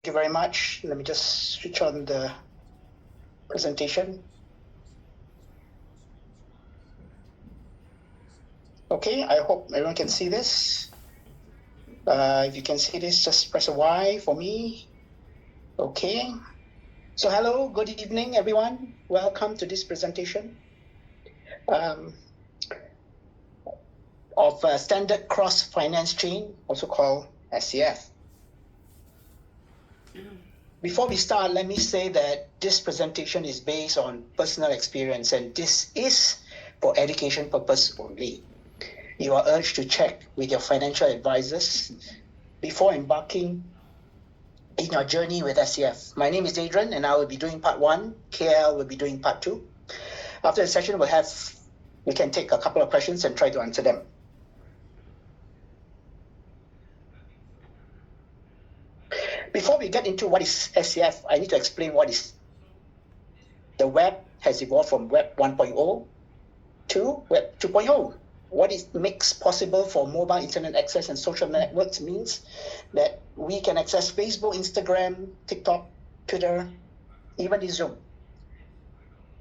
you very much. Let me just switch on the presentation. Okay, I hope everyone can see this. If you can see this, just press a Y for me. Okay. So hello, good evening, everyone. Welcome to this presentation of Standard Cross Finance Chain, also called SCF. Before we start, let me say that this presentation is based on personal experience, and this is for education purpose only. You are urged to check with your financial advisors before embarking in your journey with SCF. My name is Adrian, and I will be doing part 1. KL will be doing part 2. After the session, we can take a couple of questions and try to answer them. Before we get into what is SCF, I need to explain what is. The web has evolved from Web 1.0 to Web 2.0. What it makes possible for mobile internet access and social networks means that we can access Facebook, Instagram, TikTok, Twitter, even Zoom.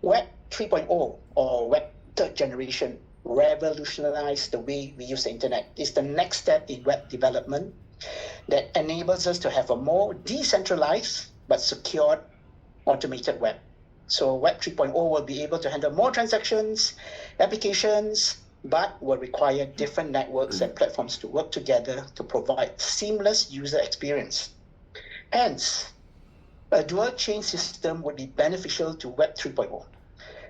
Web 3.0 or Web third generation revolutionized the way we use the internet. It's the next step in web development that enables us to have a more decentralized but secured automated web. So Web 3.0 will be able to handle more transactions, applications, but will require different networks and platforms to work together to provide seamless user experience. Hence, a dual chain system would be beneficial to Web 3.0.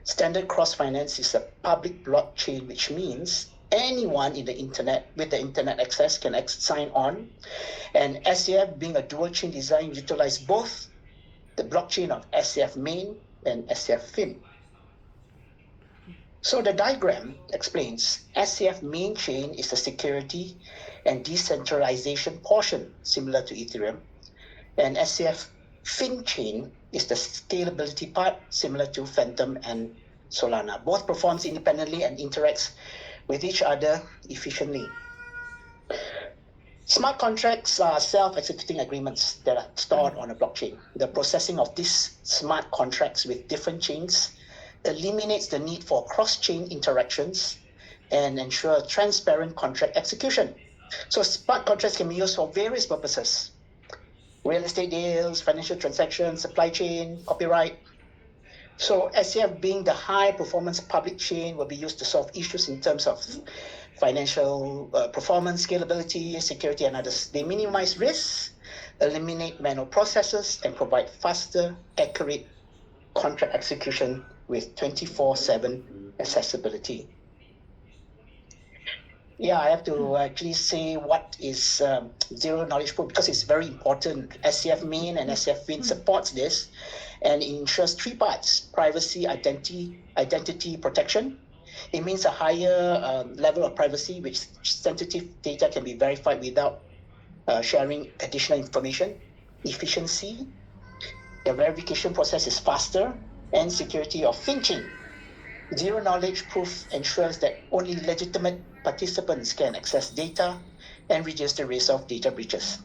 Standard Cross Finance is a public blockchain, which means anyone in the internet with the internet access can sign on, and SCF, being a dual chain design, utilize both the blockchain of SCF main and SCF fin. So the diagram explains SCF main chain is the security and decentralization portion, similar to Ethereum, and SCF fin chain is the scalability part, similar to Phantom and Solana. Both performs independently and interacts with each other efficiently. Smart contracts are self-executing agreements that are stored on a blockchain. The processing of these smart contracts with different chains eliminates the need for cross-chain interactions and ensure transparent contract execution. So smart contracts can be used for various purposes: real estate deals, financial transactions, supply chain, copyright. So SCF, being the high-performance public chain, will be used to solve issues in terms of financial performance, scalability, security, and others. They minimize risks, eliminate manual processes, and provide faster, accurate contract execution with 24/7 accessibility. Yeah, I have to actually say what is zero knowledge proof, because it's very important. SCF main and SCF fin supports this, and it ensures 3 parts: privacy, identity protection. It means a higher level of privacy, which sensitive data can be verified without sharing additional information. Efficiency, the verification process is faster, and security of finching. Zero knowledge proof ensures that only legitimate participants can access data and reduce the risk of data breaches.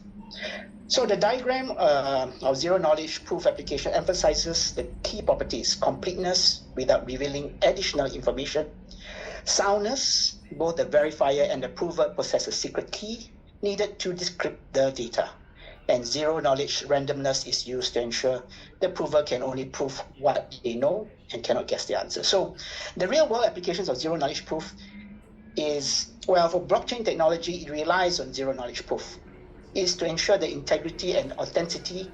So the diagram of zero knowledge proof application emphasizes the key properties: completeness without revealing additional information, soundness, both the verifier and the prover possess a secret key needed to decrypt the data, and zero knowledge randomness is used to ensure the prover can only prove what they know and cannot guess the answer. So the real world applications of zero knowledge proof is, well, for blockchain technology, it relies on zero knowledge proof, is to ensure the integrity and authenticity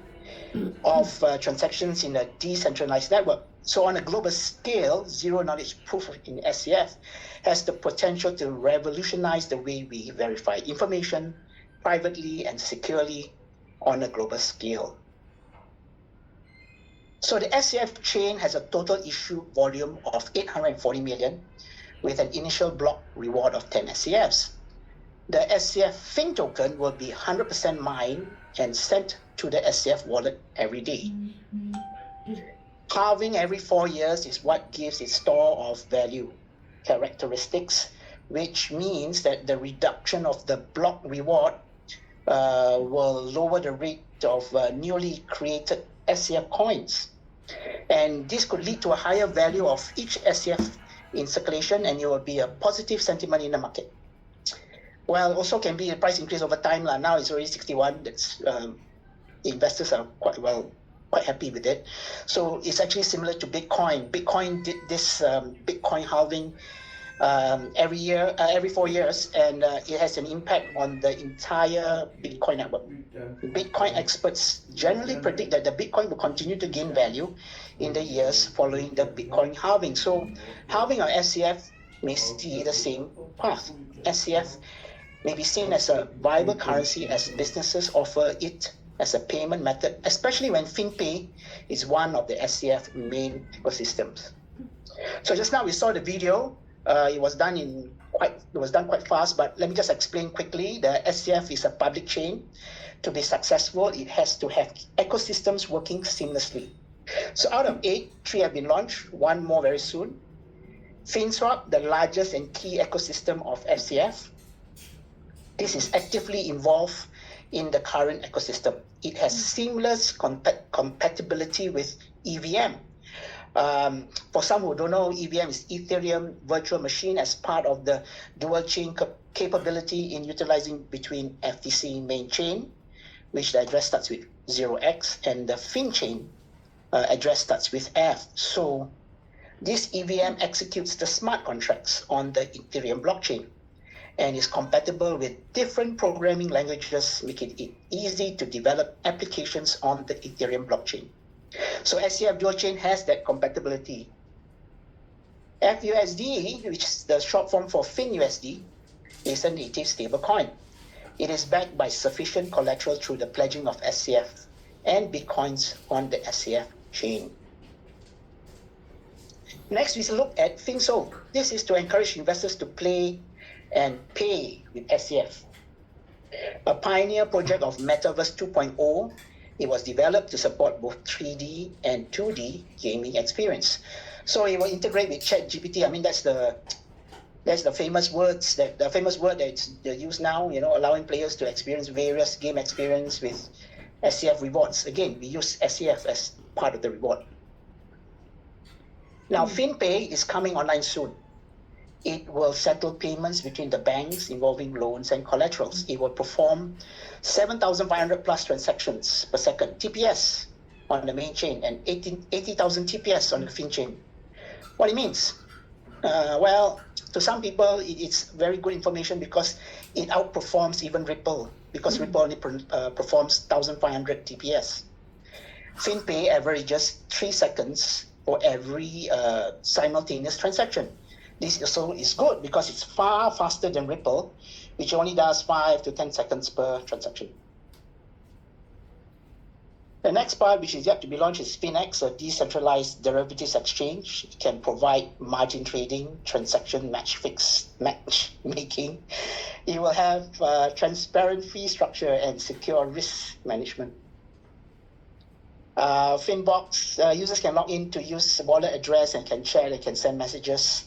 of transactions in a decentralized network. So on a global scale, zero knowledge proof in SCF has the potential to revolutionize the way we verify information privately and securely on a global scale. So the SCF chain has a total issue volume of 840 million with an initial block reward of 10 SCFs. The SCF fin token will be 100% mined and sent to the SCF wallet every day. Halving every 4 years is what gives its store of value characteristics, which means that the reduction of the block reward will lower the rate of newly created SCF coins. And this could lead to a higher value of each SCF in circulation, and it will be a positive sentiment in the market. Well, also can be a price increase over time. Now it's already 61. That's the investors are quite happy with it. So it's actually similar to Bitcoin. Bitcoin did this Bitcoin halving every 4 years, and it has an impact on the entire Bitcoin network. Bitcoin experts generally predict that the Bitcoin will continue to gain value in the years following the Bitcoin halving. So halving of SCF may see the same path. SCF may be seen as a viable currency as businesses offer it as a payment method, especially when FinPay is one of the SCF main ecosystems. So just now we saw the video. It was done quite fast, but let me just explain quickly. The SCF is a public chain. To be successful, it has to have ecosystems working seamlessly. So out of 8, 3 have been launched, 1 more very soon. FinSwap, the largest and key ecosystem of SCF. This is actively involved in the current ecosystem. It has seamless compatibility with EVM. For some who don't know, EVM is Ethereum Virtual Machine as part of the dual chain capability in utilizing between FTC main chain, which the address starts with 0x, and the Fin chain address starts with F. So this EVM executes the smart contracts on the Ethereum blockchain and is compatible with different programming languages, making it easy to develop applications on the Ethereum blockchain. So SCF dual chain has that compatibility. FUSD, which is the short form for FinUSD, is a native stablecoin. It is backed by sufficient collateral through the pledging of SCF and Bitcoins on the SCF chain. Next, we look at FinTocch. This is to encourage investors to play and pay with SCF. A pioneer project of Metaverse 2.0, it was developed to support both 3D and 2D gaming experience. So it will integrate with ChatGPT. I mean, that's the famous words the famous word that's used now. Allowing players to experience various game experience with SCF rewards. Again, we use SCF as part of the reward. Now, FinPay is coming online soon. It will settle payments between the banks involving loans and collaterals. It will perform 7,500 plus transactions per second, TPS on the main chain, and 80,000 TPS on the Fin chain. What it means? Well, to some people, it's very good information because it outperforms even Ripple, because Ripple only performs 1,500 TPS. FinPay averages 3 seconds for every simultaneous transaction. This also is good because it's far faster than Ripple, which only does 5 to 10 seconds per transaction. The next part, which is yet to be launched, is FinX, a decentralized derivatives exchange. It can provide margin trading, transaction matchmaking. It will have transparent fee structure and secure risk management. Finbox, users can log in to use wallet address and can share, they can send messages,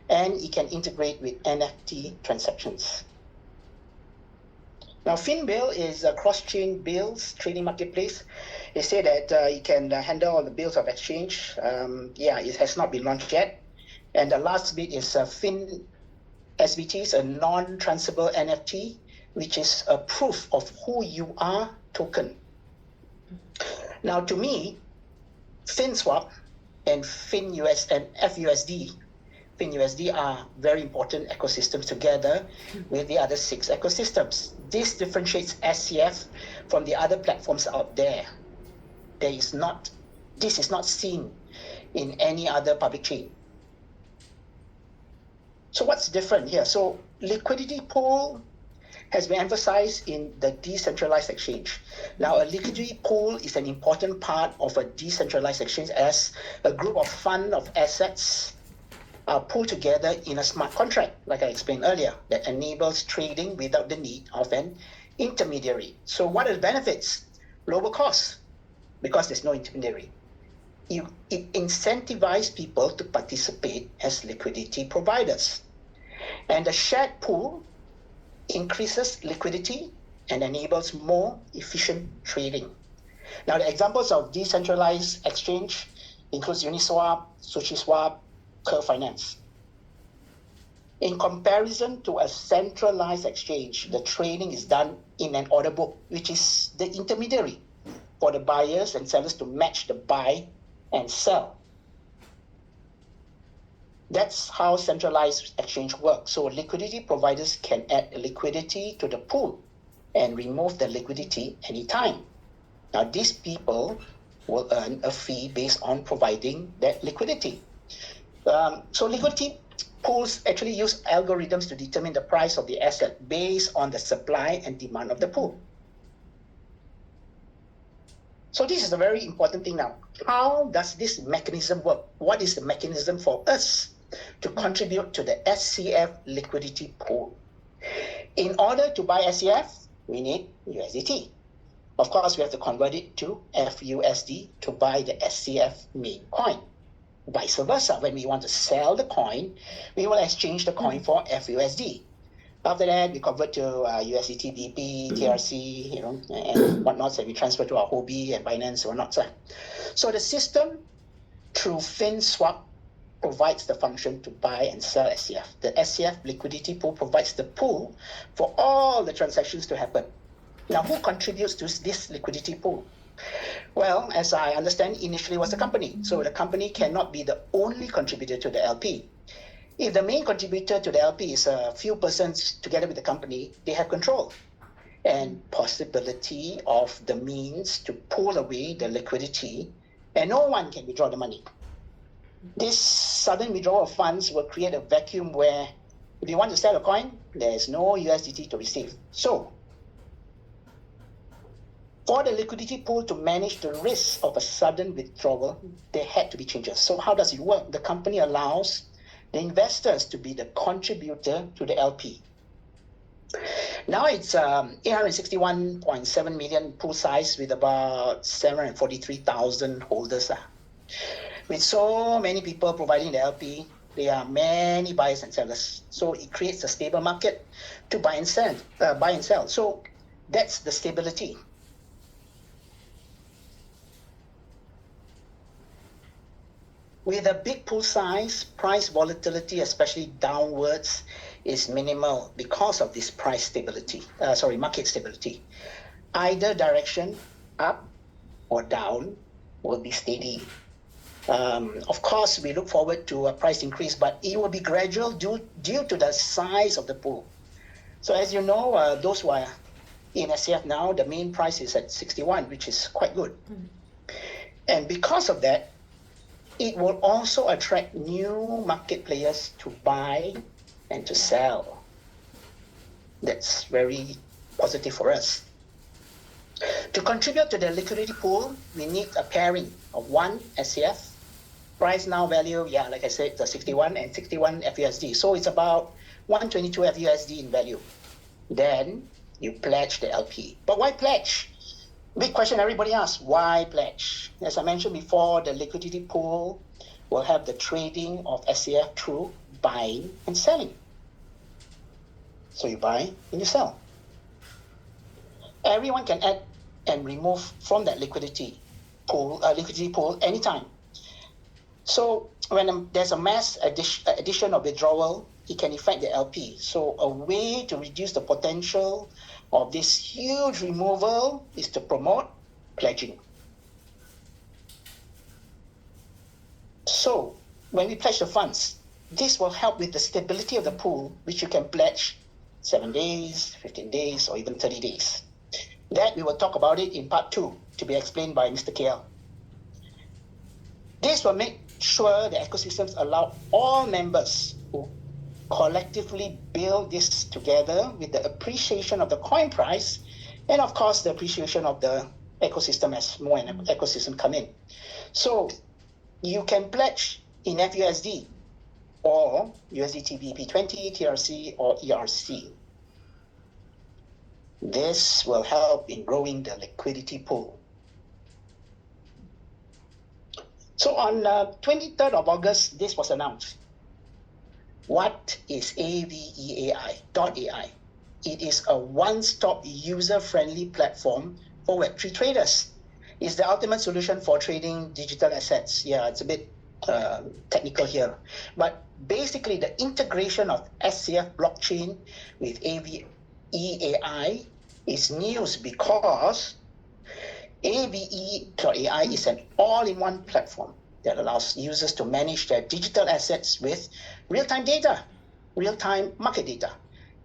and it can integrate with NFT transactions. Now, FinBill is a cross-chain bills trading marketplace. They say that it can handle all the bills of exchange. It has not been launched yet. And the last bit is Fin SBT, is a non-transferable NFT, which is a proof of who you are token. Now, to me, FinSwap and FinUS and FUSD are very important ecosystems together with the other 6 ecosystems. This differentiates SCF from the other platforms out there. This is not seen in any other public chain. So what's different here? So liquidity pool has been emphasized in the decentralized exchange. Now, a liquidity pool is an important part of a decentralized exchange, as a group of fund of assets are pulled together in a smart contract, like I explained earlier, that enables trading without the need of an intermediary. So what are the benefits? Lower costs, because there's no intermediary. It incentivizes people to participate as liquidity providers. And the shared pool increases liquidity and enables more efficient trading. Now, the examples of decentralized exchange includes Uniswap, SushiSwap, Curve Finance. In comparison to a centralized exchange, the trading is done in an order book, which is the intermediary for the buyers and sellers to match the buy and sell. That's how centralized exchange works. So liquidity providers can add liquidity to the pool and remove the liquidity anytime. Now, these people will earn a fee based on providing that liquidity. So liquidity pools actually use algorithms to determine the price of the asset based on the supply and demand of the pool. So this is a very important thing now. How does this mechanism work? What is the mechanism for us to contribute to the SCF liquidity pool? In order to buy SCF, we need USDT. Of course, we have to convert it to FUSD to buy the SCF main coin. Vice versa, when we want to sell the coin, we will exchange the coin for FUSD. After that, we convert to USDT, BP, TRC, and whatnot, and we transfer to our Huobi and Binance and whatnot. So the system, through FinSwap, provides the function to buy and sell SCF. The SCF liquidity pool provides the pool for all the transactions to happen. Now, who contributes to this liquidity pool? Well, as I understand, initially was the company. So the company cannot be the only contributor to the LP. If the main contributor to the LP is a few persons together with the company, they have control and possibility of the means to pull away the liquidity, and no one can withdraw the money. This sudden withdrawal of funds will create a vacuum where if you want to sell a coin, there is no USDT to receive. So, for the liquidity pool to manage the risk of a sudden withdrawal, there had to be changes. So how does it work? The company allows the investors to be the contributor to the LP. Now it's 861.7 million pool size with about 743,000 holders. With so many people providing the LP, there are many buyers and sellers. So it creates a stable market to buy and sell. So that's the stability. With a big pool size, price volatility, especially downwards, is minimal because of this price stability. Market stability. Either direction, up or down, will be steady. Of course, we look forward to a price increase, but it will be gradual due to the size of the pool. So as you know, those who are in SCF now, the main price is at 61, which is quite good. And because of that, it will also attract new market players to buy and to sell. That's very positive for us. To contribute to the liquidity pool, we need a pairing of one SCF, price now value, like I said, the 61 and 61 FUSD. So it's about 122 FUSD in value. Then you pledge the LP. But why pledge? Big question everybody asks, why pledge? As I mentioned before, the liquidity pool will have the trading of SCF through buying and selling. So you buy and you sell. Everyone can add and remove from that liquidity pool anytime. So when there's a mass addition or withdrawal, it can affect the LP. So a way to reduce the potential of this huge removal is to promote pledging. So when we pledge the funds, this will help with the stability of the pool, which you can pledge 7 days, 15 days, or even 30 days. That we will talk about it in part 2, to be explained by Mr. KL. This will make sure the ecosystems allow all members who collectively build this together with the appreciation of the coin price and of course the appreciation of the ecosystem as more and ecosystem come in. So you can pledge in FUSD or USDT BP20, TRC or ERC. This will help in growing the liquidity pool. So on 23rd of August, this was announced. What is AVEAI.ai? It is a one-stop user-friendly platform for Web3 traders. is the ultimate solution for trading digital assets. Yeah, it's a bit technical here. But basically, the integration of SCF blockchain with AVE-AI is news because AVE.AI is an all-in-one platform that allows users to manage their digital assets with real-time data, real-time market data.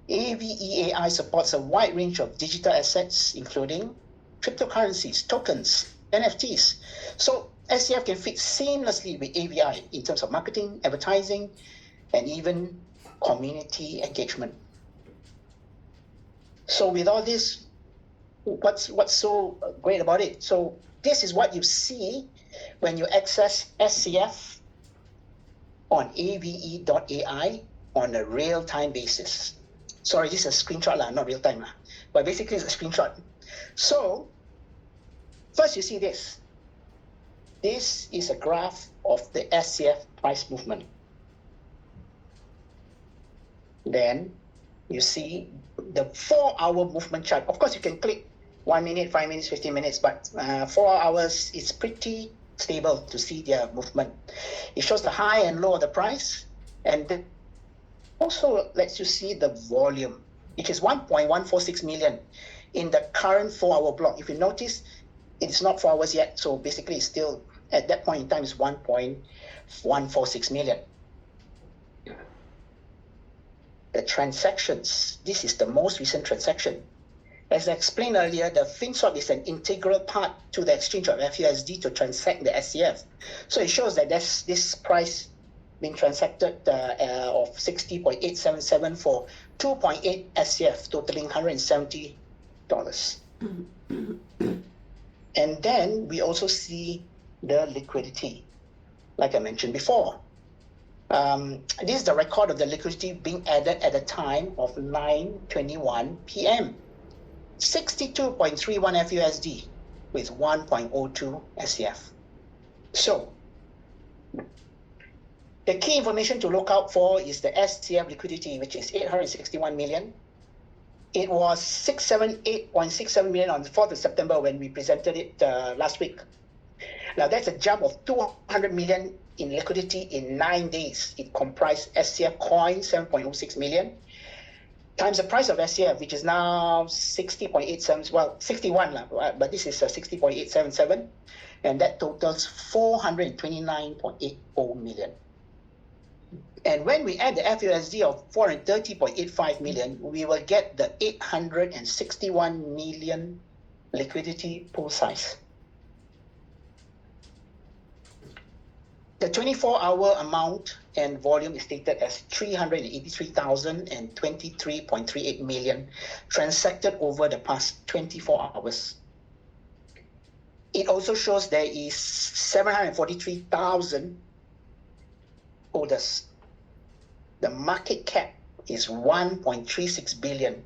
AVE-AI supports a wide range of digital assets, including cryptocurrencies, tokens, NFTs. So SCF can fit seamlessly with AVI in terms of marketing, advertising, and even community engagement. So with all this, what's so great about it? So this is what you see when you access SCF on AVE.AI on a real-time basis. Sorry, this is a screenshot, not real-time, but basically it's a screenshot. So first you see this. This is a graph of the SCF price movement. Then you see the 4-hour movement chart. Of course, you can click 1 minute, 5 minutes, 15 minutes, but 4 hours is pretty stable to see their movement. It shows the high and low of the price, and then also lets you see the volume, which is 1.146 million in the current 4-hour block. If you notice, it's not 4 hours yet, so basically it's still, at that point in time, it's 1.146 million. The transactions, this is the most recent transaction. As I explained earlier, the FINTOCH is an integral part to the exchange of FUSD to transact the SCF. So it shows that there's this price being transacted of 60.877 for 2.8 SCF, totaling $170. And then we also see the liquidity, like I mentioned before. This is the record of the liquidity being added at the time of 9:21 p.m. 62.31 FUSD with 1.02 SCF. So, the key information to look out for is the SCF liquidity, which is 861 million. It was 678.67 million on the 4th of September when we presented it last week. Now that's a jump of 200 million in liquidity in 9 days. It comprised SCF coins, 7.06 million, times the price of SCF, which is now 60.87, well, 61, but this is 60.877, and that totals 429.80 million. And when we add the FUSD of 430.85 million, we will get the 861 million liquidity pool size. The 24-hour amount and volume is stated as 383,023.38 million transacted over the past 24 hours. It also shows there is 743,000 holders. The market cap is 1.36 billion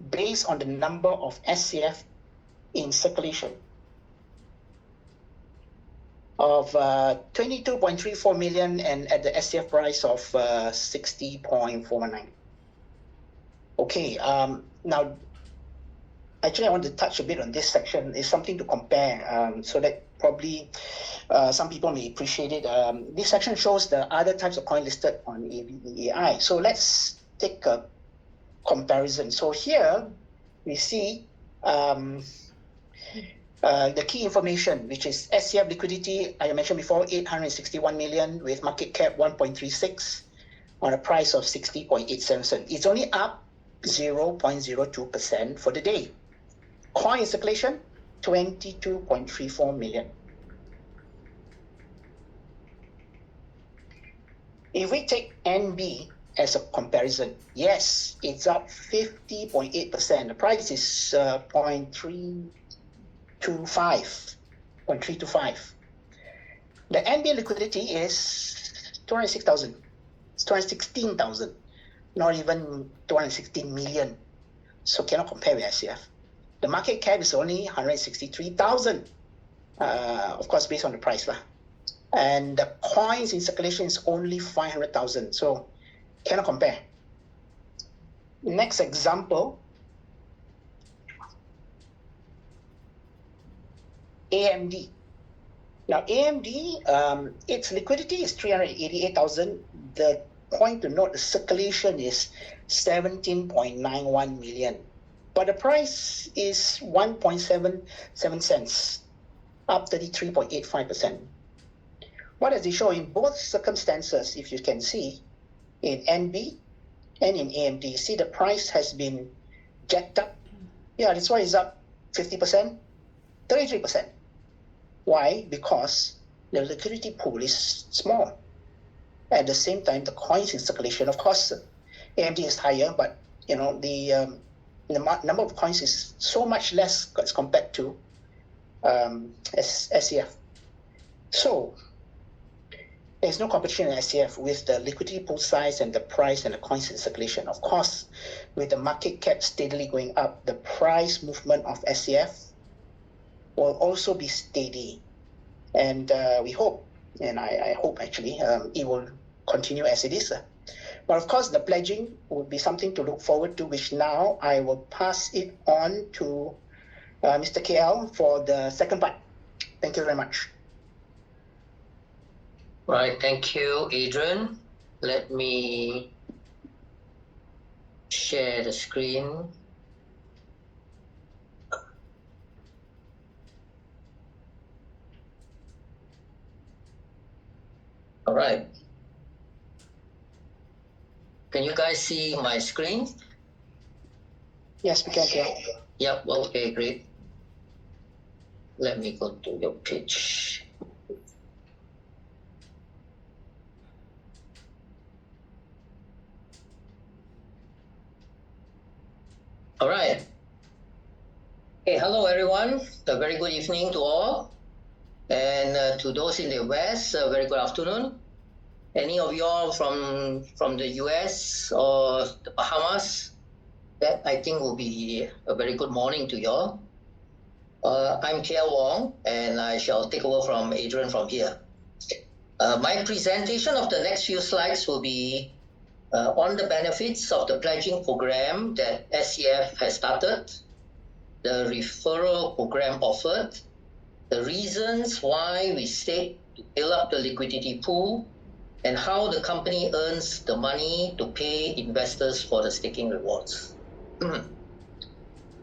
based on the number of SCF in circulation of 22.34 million and at the SCF price of 60.419. Okay, now actually I want to touch a bit on this section. It's something to compare so that probably some people may appreciate it. This section shows the other types of coin listed on AVE.AI. So let's take a comparison. So here we see the key information, which is SCF liquidity, I mentioned before, 861 million with market cap 1.36 on a price of 60.87. It's only up 0.02% for the day. Coin circulation, 22.34 million. If we take NB as a comparison, yes, it's up 50.8%. The price is 0.325. The NB liquidity is 206,000. It's 216,000, not even 216 million. So cannot compare with SCF. The market cap is only 163,000, of course, based on the price. And the coins in circulation is only 500,000. So cannot compare. Next example. AMD. Now, AMD, its liquidity is 388,000. The point to note, the circulation is 17.91 million. But the price is 1.77 cents, up 33.85%. What does it show? In both circumstances, if you can see, in NB and in AMD, see the price has been jacked up. Yeah, that's why it's up 50%, 33%. Why? Because the liquidity pool is small. At the same time, the coins in circulation, of course, AMD is higher, but you know the number of coins is so much less as compared to SCF. So there's no competition in SCF with the liquidity pool size and the price and the coins in circulation. Of course, with the market cap steadily going up, the price movement of SCF will also be steady. And we hope, and I hope actually, it will continue as it is. But of course, the pledging would be something to look forward to, which now I will pass it on to Mr. KL for the second part. Thank you very much. Right, thank you, Adrian. Let me share the screen. All right. Can you guys see my screen? Yes, we can hear. Yep, okay, great. Let me go to your page. All right. Hey, hello everyone. A very good evening to all. And to those in the West, a very good afternoon. Any of y'all from the US or the Bahamas, that I think will be a very good morning to y'all. I'm Kia Wong, and I shall take over from Adrian from here. My presentation of the next few slides will be on the benefits of the pledging program that SCF has started, the referral program offered, the reasons why we stake to build up the liquidity pool, and how the company earns the money to pay investors for the staking rewards.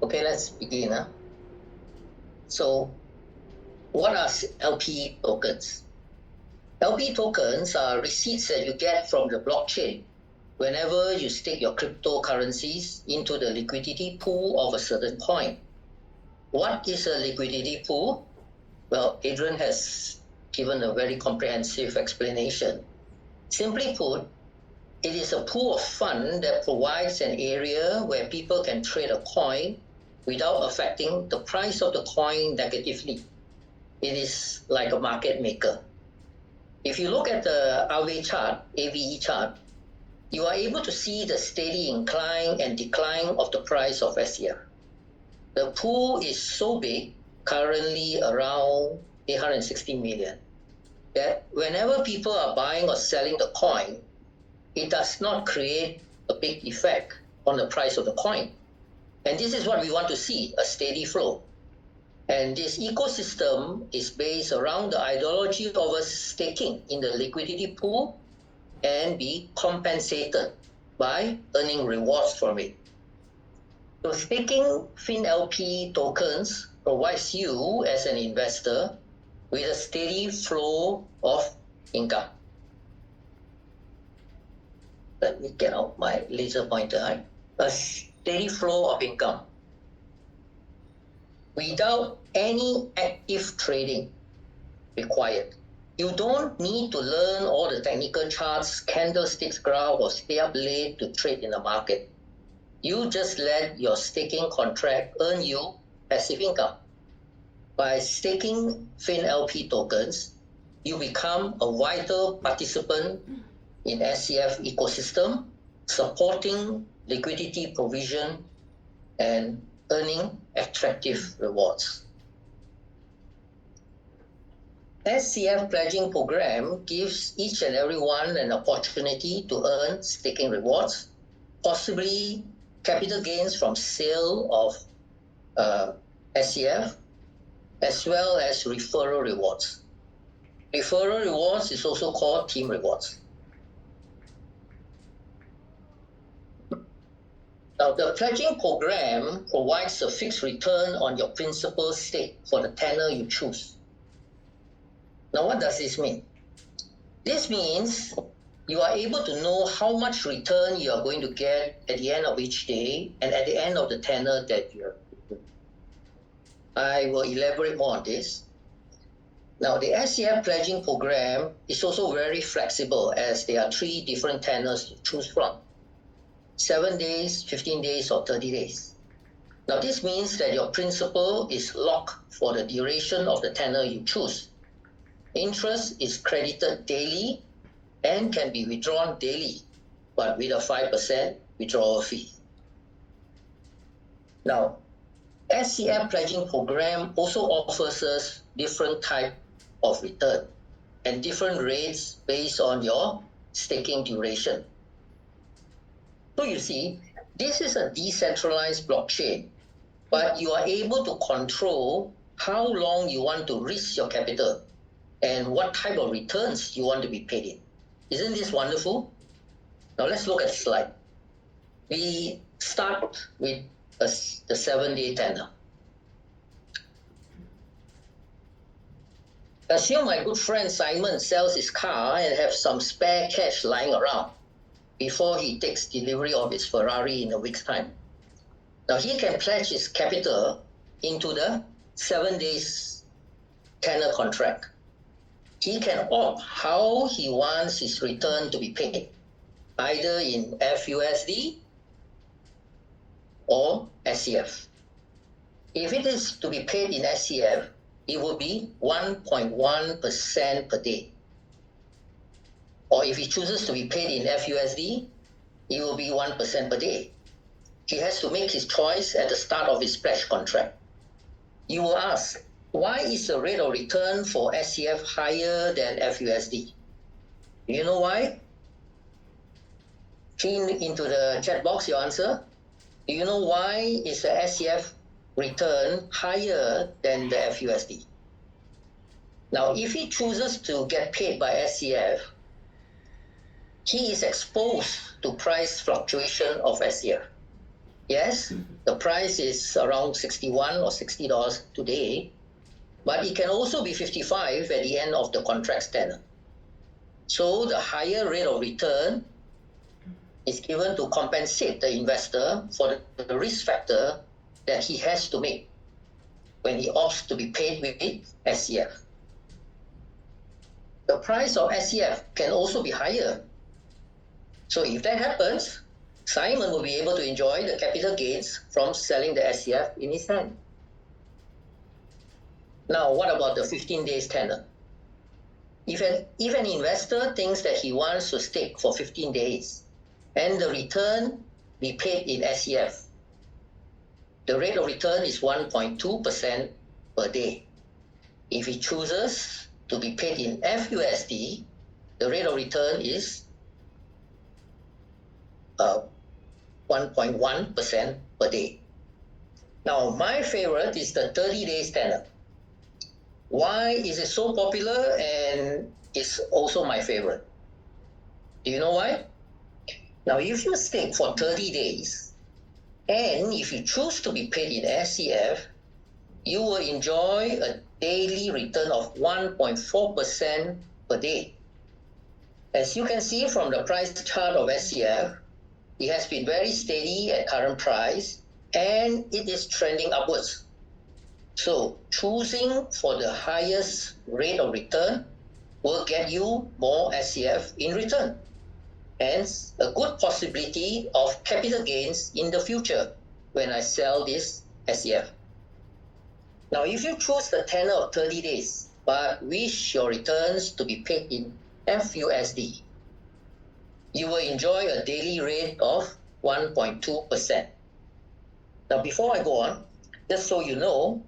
Okay, let's begin. So, what are LP tokens? LP tokens are receipts that you get from the blockchain whenever you stake your cryptocurrencies into the liquidity pool of a certain coin. What is a liquidity pool? Well, Adrian has given a very comprehensive explanation. Simply put, it is a pool of fund that provides an area where people can trade a coin without affecting the price of the coin negatively. It is like a market maker. If you look at the AVE chart, you are able to see the steady incline and decline of the price of SCF. The pool is so big, currently around 860 million, that whenever people are buying or selling the coin, it does not create a big effect on the price of the coin. And this is what we want to see, a steady flow. And this ecosystem is based around the ideology of us staking in the liquidity pool and be compensated by earning rewards from it. So staking FinLP tokens provides you as an investor with a steady flow of income. Let me get out my laser pointer. Right? A steady flow of income without any active trading required. You don't need to learn all the technical charts, candlesticks, graph, or stay up late to trade in the market. You just let your staking contract earn you passive income. By staking FinLP tokens, you become a vital participant in SCF ecosystem, supporting liquidity provision and earning attractive rewards. SCF pledging program gives each and everyone an opportunity to earn staking rewards, possibly capital gains from sale of SCF, as well as referral rewards. Referral rewards is also called team rewards. Now, the pledging program provides a fixed return on your principal stake for the tenor you choose. Now, what does this mean? This means you are able to know how much return you are going to get at the end of each day and at the end of the tenor that you have. I will elaborate more on this. Now, the SCF pledging program is also very flexible, as there are 3 different tenors to choose from: 7 days, 15 days, or 30 days. Now, this means that your principal is locked for the duration of the tenor you choose. Interest is credited daily and can be withdrawn daily, but with a 5% withdrawal fee. Now, SCF pledging program also offers us different type of return and different rates based on your staking duration. So you see, this is a decentralized blockchain, but you are able to control how long you want to risk your capital and what type of returns you want to be paid in. Isn't this wonderful? Now let's look at the slide. We start with the 7-day tenor. Assume my good friend Simon sells his car and have some spare cash lying around before he takes delivery of his Ferrari in a week's time. Now he can pledge his capital into the 7 days tenor contract. He can opt how he wants his return to be paid, either in FUSD or SCF. If it is to be paid in SCF, it will be 1.1% per day. Or if he chooses to be paid in FUSD, it will be 1% per day. He has to make his choice at the start of his pledge contract. You will ask, why is the rate of return for SCF higher than FUSD? Do you know why? Key into the chat box your answer. Do you know why is the SCF return higher than the FUSD? Now, if he chooses to get paid by SCF, he is exposed to price fluctuation of SCF. Yes, the price is around $61 or $60 today, but it can also be 55 at the end of the contract tenor. So the higher rate of return is given to compensate the investor for the risk factor that he has to make when he opts to be paid with SCF. The price of SCF can also be higher. So if that happens, Simon will be able to enjoy the capital gains from selling the SCF in his hand. Now, what about the 15 days tenor? If an investor thinks that he wants to stake for 15 days and the return be paid in SCF, the rate of return is 1.2% per day. If he chooses to be paid in FUSD, the rate of return is 1.1% per day. Now, my favorite is the 30 days tenor. Why is it so popular and it's also my favorite? Do you know why? Now, if you stake for 30 days and if you choose to be paid in SCF, you will enjoy a daily return of 1.4% per day. As you can see from the price chart of SCF, it has been very steady at current price and it is trending upwards. So choosing for the highest rate of return will get you more SCF in return. Hence, a good possibility of capital gains in the future when I sell this SCF. Now, if you choose the tenor of 30 days, but wish your returns to be paid in FUSD, you will enjoy a daily rate of 1.2%. Now, before I go on, just so you know,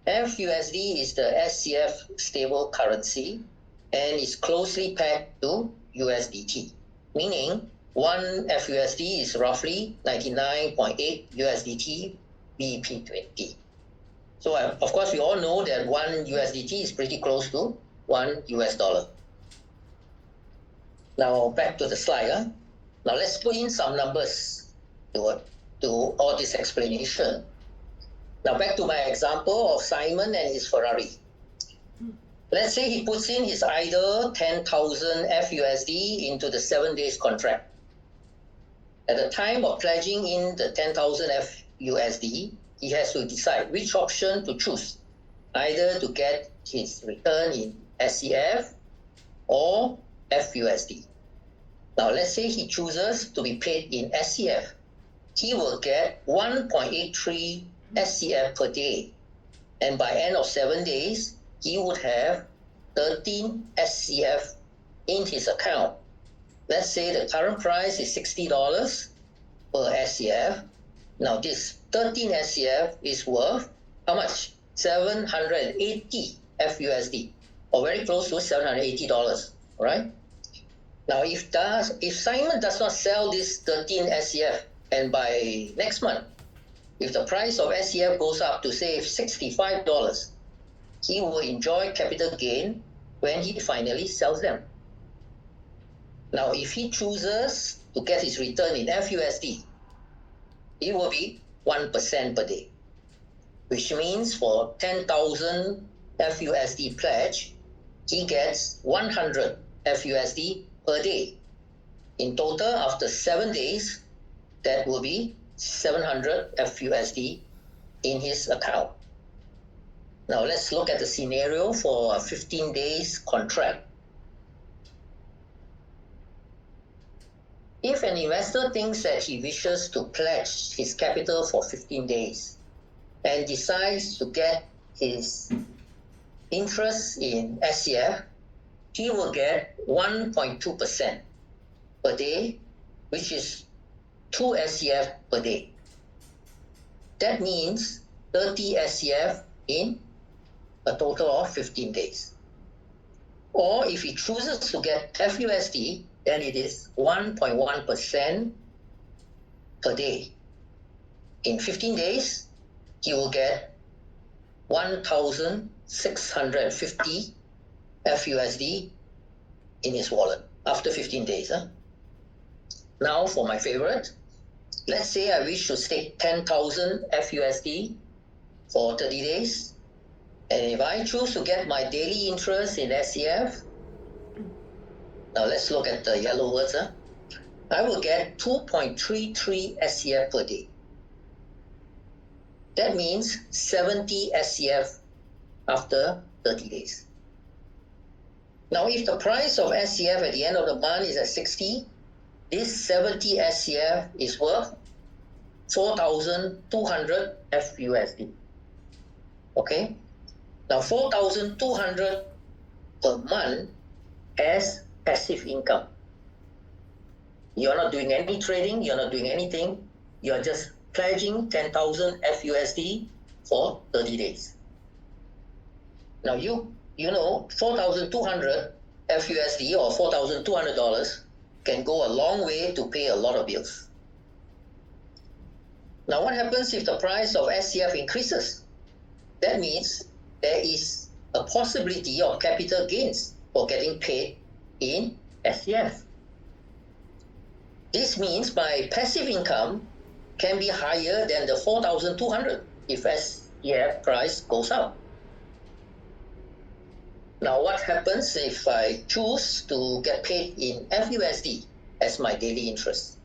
FUSD is the SCF stable currency and is closely pegged to USDT, meaning one FUSD is roughly 99.8 USDT BP20. So of course, we all know that one USDT is pretty close to one US dollar. Now back to the slide. Now let's put in some numbers to all this explanation. Now back to my example of Simon and his Ferrari. Let's say he puts in his idle 10,000 FUSD into the 7 days contract. At the time of pledging in the 10,000 FUSD, he has to decide which option to choose, either to get his return in SCF or FUSD. Now let's say he chooses to be paid in SCF. He will get 1.83 SCF per day, and by end of 7 days, he would have 13 SCF in his account. Let's say the current price is $60 per SCF. Now this 13 SCF is worth how much? 780 FUSD, or very close to $780, right? Now if Simon does not sell this 13 SCF, and by next month, if the price of SCF goes up to say $65, he will enjoy capital gain when he finally sells them. Now if he chooses to get his return in FUSD, it will be 1% per day, which means for 10,000 FUSD pledge, he gets 100 FUSD per day. In total, after 7 days, that will be 700 FUSD in his account. Now let's look at the scenario for a 15 days contract. If an investor thinks that he wishes to pledge his capital for 15 days and decides to get his interest in SCF, he will get 1.2% per day, which is 2 SCF per day. That means 30 SCF in a total of 15 days. Or if he chooses to get FUSD, then it is 1.1% per day. In 15 days, he will get 1,650 FUSD in his wallet after 15 days. Now for my favorite, let's say I wish to stake 10,000 FUSD for 30 days. And if I choose to get my daily interest in SCF, now let's look at the yellow words. I will get 2.33 SCF per day. That means 70 SCF after 30 days. Now if the price of SCF at the end of the month is at 60, this 70 SCF is worth 4,200 FUSD. Okay? Now 4,200 per month as passive income. You're not doing any trading, you're not doing anything, you're just pledging 10,000 FUSD for 30 days. Now you know 4,200 FUSD or $4,200 can go a long way to pay a lot of bills. Now what happens if the price of SCF increases? That means there is a possibility of capital gains for getting paid in SCF. This means my passive income can be higher than the 4,200 if SCF price goes up. Now what happens if I choose to get paid in FUSD as my daily interest?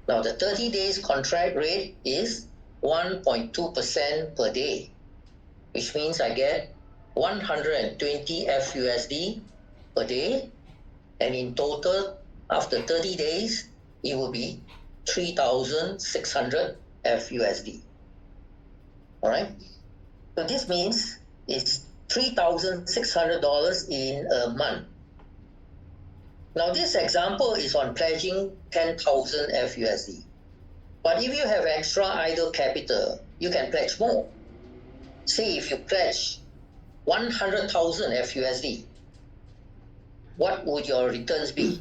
Now the 30 days contract rate is 1.2% per day, which means I get 120 FUSD per day, and in total, after 30 days, it will be 3,600 FUSD. All right? So this means it's $3,600 in a month. Now this example is on pledging 10,000 FUSD. But if you have extra idle capital, you can pledge more. Say if you pledge 100,000 FUSD, what would your returns be?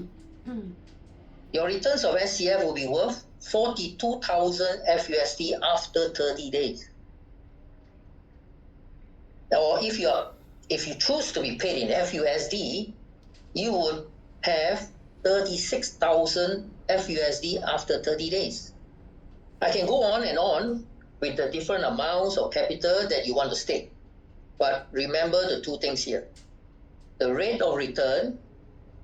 Your returns of SCF will be worth 42,000 FUSD after 30 days. or if you choose to be paid in FUSD, you would have 36,000 FUSD after 30 days. I can go on and on with the different amounts of capital that you want to stake. But remember the two things here. The rate of return,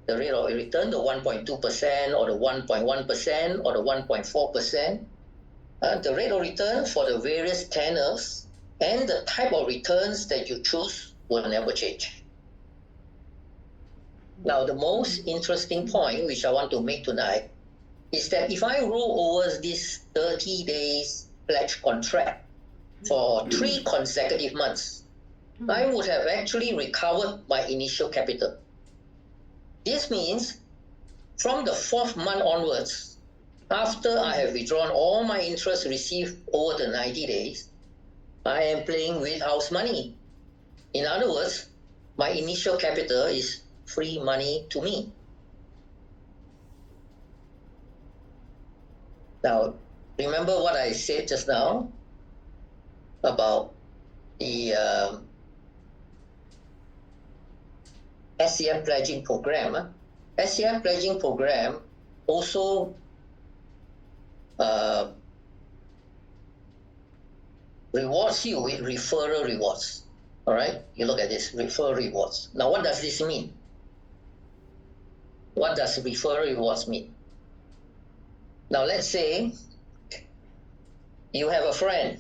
the 1.2% or the 1.1% or the 1.4%, the rate of return for the various tenors and the type of returns that you choose will never change. Now, the most interesting point which I want to make tonight is that if I roll over this 30 days pledge contract for 3 consecutive months, I would have actually recovered my initial capital. This means from the 4th month onwards, after I have withdrawn all my interest received over the 90 days, I am playing with house money. In other words, my initial capital is free money to me. Now, remember what I said just now about the SCF pledging program. SCF pledging program also rewards you with referral rewards. All right, you look at this, referral rewards. Now, what does this mean? What does referral rewards mean? Now, let's say you have a friend.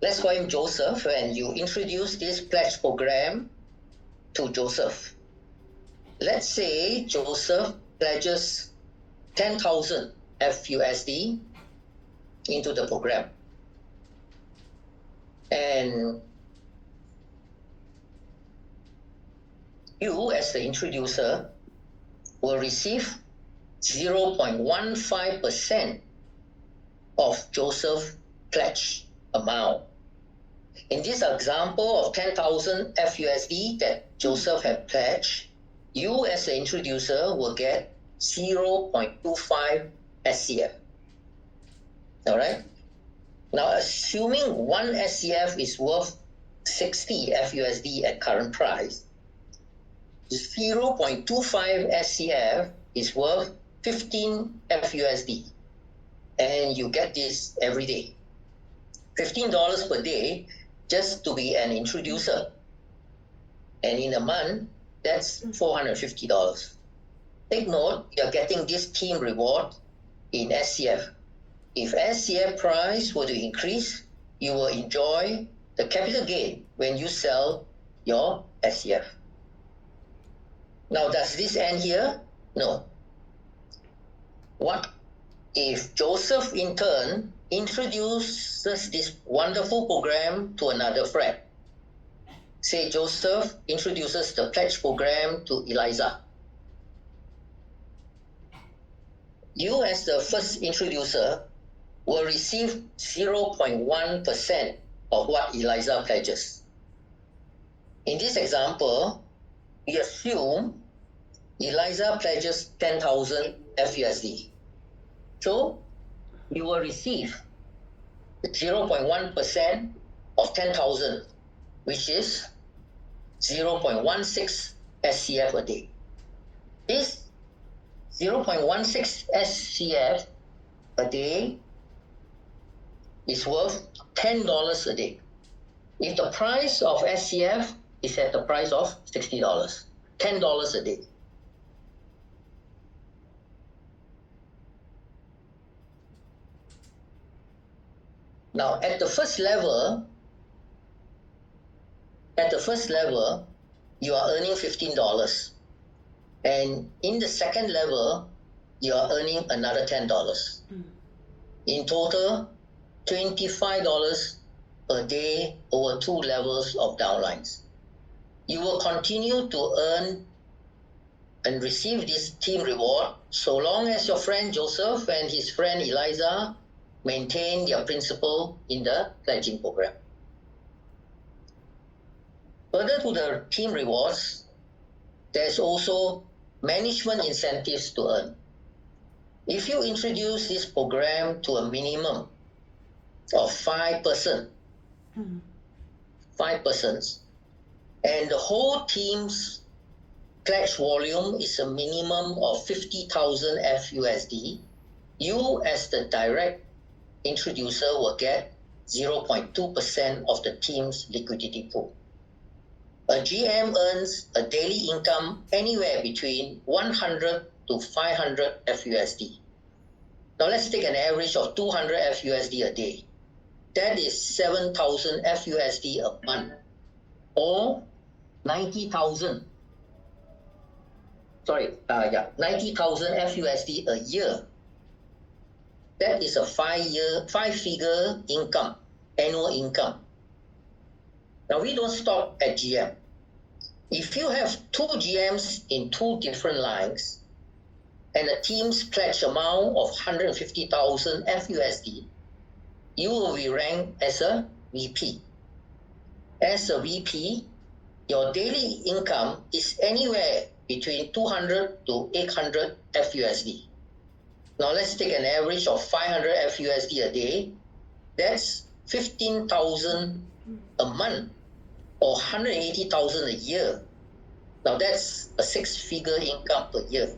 Let's call him Joseph, and you introduce this pledge program to Joseph. Let's say Joseph pledges 10,000 FUSD into the program. And you, as the introducer, will receive 0.15% of Joseph's pledge amount. In this example of 10,000 FUSD that Joseph had pledged, you as the introducer will get 0.25 SCF. All right? Now, assuming 1 SCF is worth 60 FUSD at current price, 0.25 SCF is worth 15 FUSD. And you get this every day. $15 per day just to be an introducer. And in a month, that's $450. Take note, you're getting this team reward in SCF. If SCF price were to increase, you will enjoy the capital gain when you sell your SCF. Now, does this end here? No. What if Joseph in turn introduces this wonderful program to another friend? Say Joseph introduces the pledge program to Eliza. You as the first introducer will receive 0.1% of what Eliza pledges. In this example, we assume Eliza pledges 10,000 FUSD. So you will receive 0.1% of 10,000, which is 0.16 SCF a day. This 0.16 SCF a day is worth $10 a day. If the price of SCF is at the price of $60, $10 a day. Now, at the first level, you are earning $15. And in the second level, you are earning another $10. In total, $25 a day over 2 levels of downlines. You will continue to earn and receive this team reward so long as your friend Joseph and his friend Eliza maintain their principal in the pledging program. Further to the team rewards, there's also management incentives to earn. If you introduce this program to a minimum of 5 persons, 5 persons, and the whole team's pledge volume is a minimum of 50,000 FUSD, you as the direct introducer will get 0.2% of the team's liquidity pool. A GM earns a daily income anywhere between 100 to 500 FUSD. Now let's take an average of 200 FUSD a day. That is 7,000 FUSD a month, or 90,000 FUSD a year. That is a 5-figure income, annual income. Now we don't stop at GM. If you have 2 GMs in 2 different lines and a team's pledge amount of 150,000 FUSD, you will be ranked as a VP. As a VP, your daily income is anywhere between 200 to 800 FUSD. Now let's take an average of 500 FUSD a day. That's 15,000 a month, or 180,000 a year. Now that's a 6-figure income per year.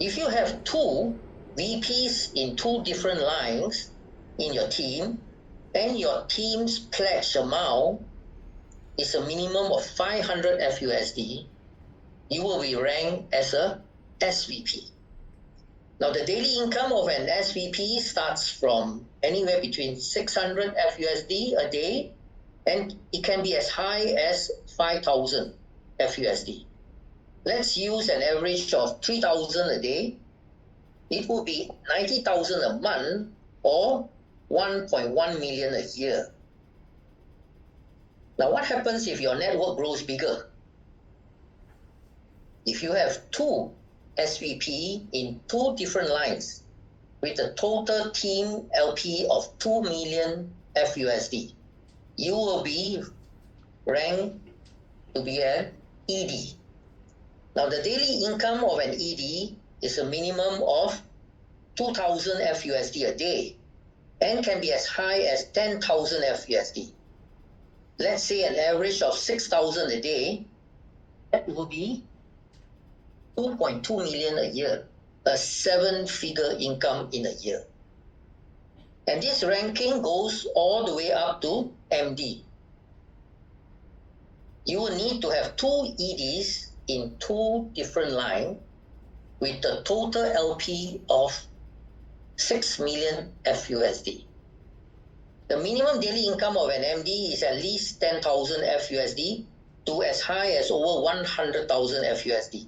If you have 2 VPs in 2 different lines in your team, and your team's pledge amount is a minimum of 500 FUSD, you will be ranked as a SVP. Now the daily income of an SVP starts from anywhere between 600 FUSD a day, and it can be as high as 5,000 FUSD. Let's use an average of 3,000 a day. It will be 90,000 a month, or 1.1 million a year. Now what happens if your network grows bigger? If you have 2 SVP in 2 different lines with a total team LP of 2 million FUSD, you will be ranked to be an ED. Now the daily income of an ED is a minimum of 2,000 FUSD a day and can be as high as 10,000 FUSD. Let's say an average of 6,000 a day, that will be 2.2 million a year, a 7-figure income in a year. And this ranking goes all the way up to MD. You will need to have 2 EDs in 2 different lines with a total LP of 6 million FUSD. The minimum daily income of an MD is at least 10,000 FUSD to as high as over 100,000 FUSD.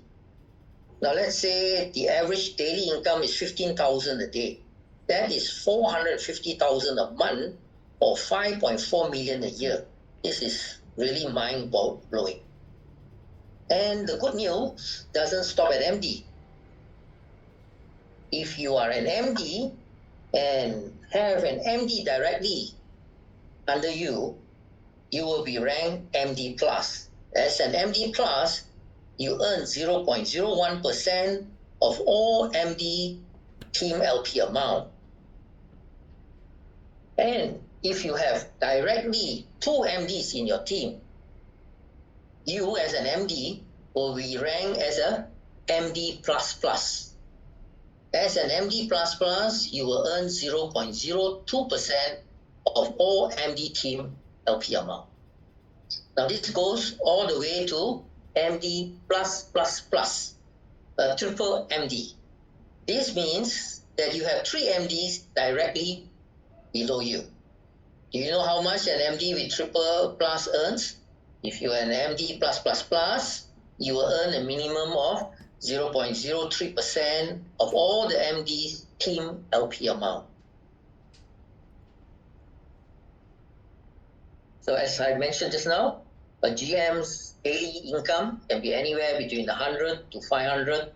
Now let's say the average daily income is 15,000 a day. That is 450,000 a month, or 5.4 million a year. This is really mind-blowing. And the good news doesn't stop at MD. If you are an MD and have an MD directly under you, you will be ranked MD+. As an MD+, you earn 0.01% of all MD team LP amount. And if you have directly 2 MDs in your team, you as an MD will be ranked as a MD++. As an MD++, you will earn 0.02% of all MD team LP amount. Now this goes all the way to MD++, triple MD. This means that you have 3 MDs directly below you. Do you know how much an MD with triple plus earns? If you are an MD++, you will earn a minimum of 0.03% of all the MD's team LP amount. So as I mentioned just now, a GM's daily income can be anywhere between 100 to 500,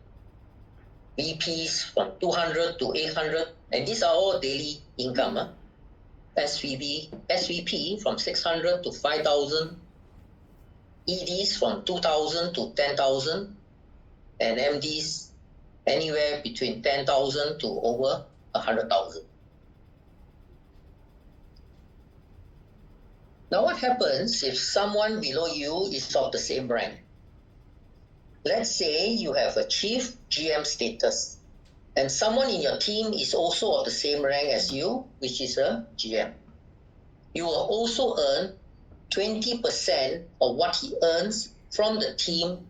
VPs from 200 to 800, and these are all daily income. SVP from 600 to 5,000, EDs from 2,000 to 10,000, and MDs anywhere between 10,000 to over 100,000. Now what happens if someone below you is of the same rank? Let's say you have achieved GM status and someone in your team is also of the same rank as you, which is a GM. You will also earn 20% of what he earns from the team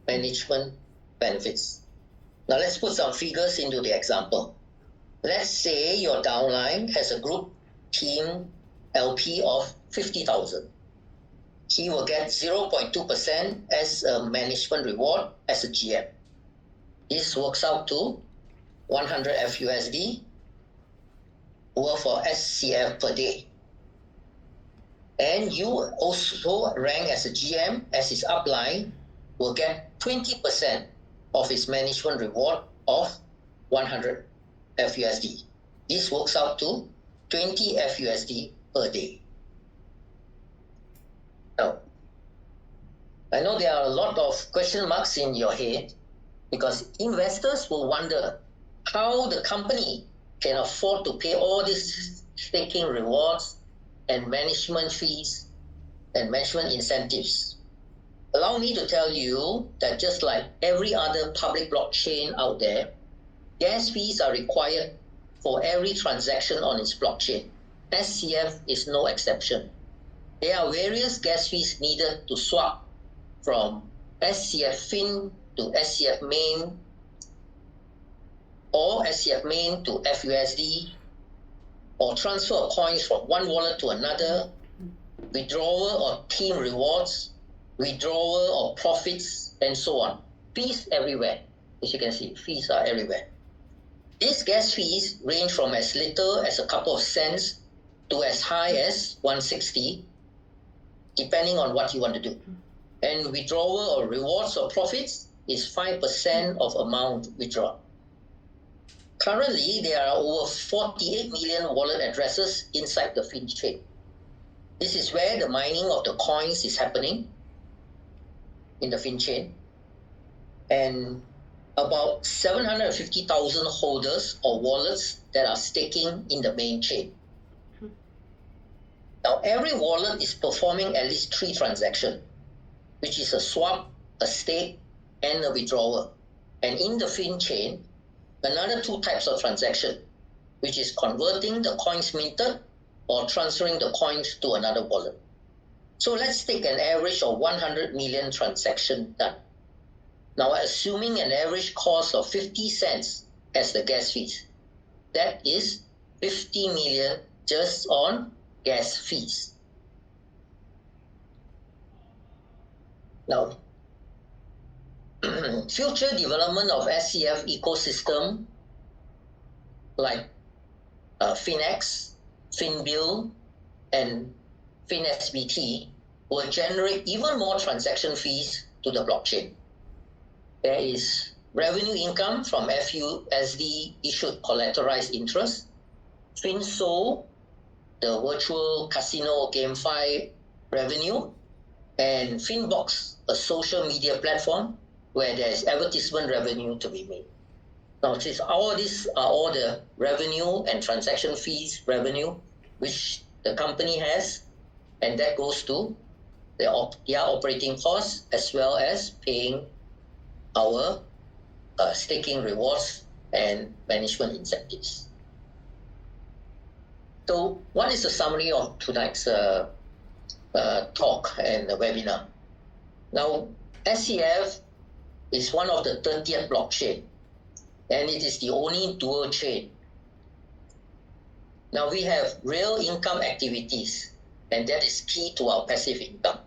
management benefits. Now let's put some figures into the example. Let's say your downline has a group team LP of 50,000. He will get 0.2% as a management reward as a GM. This works out to 100 FUSD worth of SCF per day. And you also rank as a GM, as his upline, will get 20% of his management reward of 100 FUSD. This works out to 20 FUSD per day. Now, I know there are a lot of question marks in your head because investors will wonder how the company can afford to pay all these staking rewards and management fees and management incentives. Allow me to tell you that just like every other public blockchain out there, gas fees are required for every transaction on its blockchain. SCF is no exception. There are various gas fees needed to swap from SCF Fin to SCF Main or SCF Main to FUSD, or transfer of coins from one wallet to another, withdrawal of team rewards, withdrawal of profits, and so on. Fees everywhere. As you can see, fees are everywhere. These gas fees range from as little as a couple of cents to as high as 160, depending on what you want to do. And withdrawal or rewards or profits is 5% of amount withdrawn. Currently, there are over 48 million wallet addresses inside the FINTOCH chain. This is where the mining of the coins is happening in the FINTOCH chain. And about 750,000 holders or wallets that are staking in the main chain. Now, every wallet is performing at least 3 transactions, which is a swap, a stake, and a withdrawal. And in the FINTOCH chain, another 2 types of transaction, which is converting the coins minted or transferring the coins to another wallet. So let's take an average of 100 million transactions done. Now, assuming an average cost of 50 cents as the gas fees, that is 50 million just on gas fees. Now, future development of SCF ecosystem like FinX, FinBill, and FinSBT will generate even more transaction fees to the blockchain. There is revenue income from FUSD issued collateralized interest, FinSol, the virtual casino GameFi revenue, and Finbox, a social media platform where there is advertisement revenue to be made. Now, since all these are all the revenue and transaction fees revenue which the company has, and that goes to their operating costs as well as paying our staking rewards and management incentives. So, what is the summary of tonight's talk and the webinar? Now, SCF is one of the 30th blockchain, and it is the only dual chain. Now, we have real income activities, and that is key to our passive income.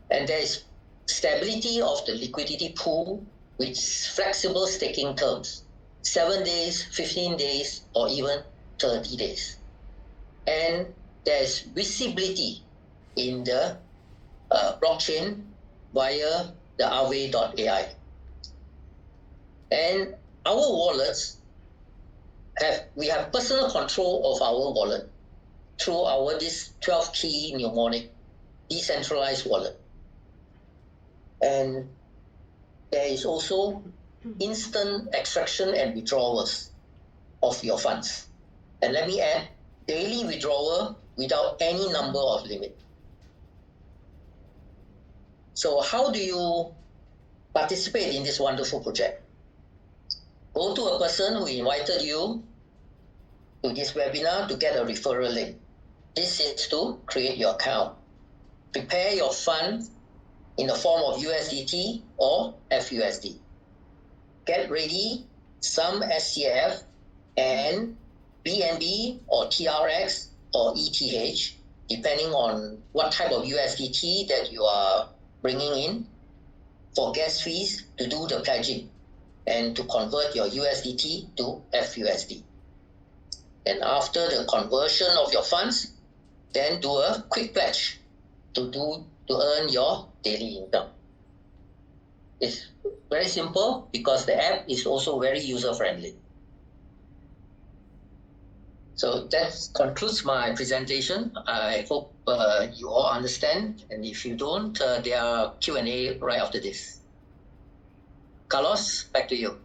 And there is stability of the liquidity pool with flexible staking terms, 7 days, 15 days, or even 30 days. And there is visibility in the blockchain via the Aave.ai. And our wallets we have personal control of our wallet through this 12-key mnemonic decentralized wallet. And there is also instant extraction and withdrawals of your funds. And let me add, daily withdrawal without any number of limit. So how do you participate in this wonderful project? Go to a person who invited you to this webinar to get a referral link. This is to create your account. Prepare your funds in the form of USDT or FUSD. Get ready some SCF and BNB or TRX or ETH, depending on what type of USDT that you are bringing in, for gas fees to do the pledging and to convert your USDT to FUSD. And after the conversion of your funds, then do a quick pledge to earn your daily income. It's very simple because the app is also very user-friendly. So that concludes my presentation. I hope you all understand, and if you don't, there are Q&A right after this. Carlos, back to you.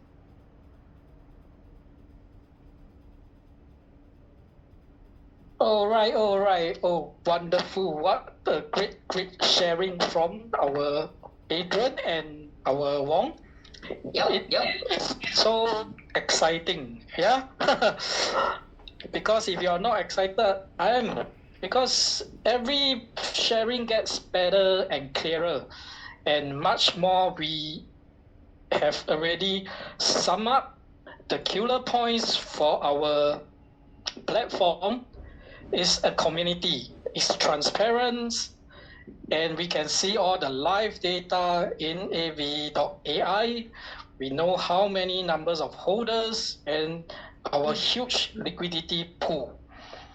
All right. Oh, wonderful. What a great sharing from our Adrian and our Wong. Yep. It's so exciting, yeah? Because if you're not excited, I am. Because every sharing gets better and clearer, and much more we have already summed up the killer points for our platform. Is a community, it's transparent, and we can see all the live data in AV.ai. We know how many numbers of holders and our huge liquidity pool.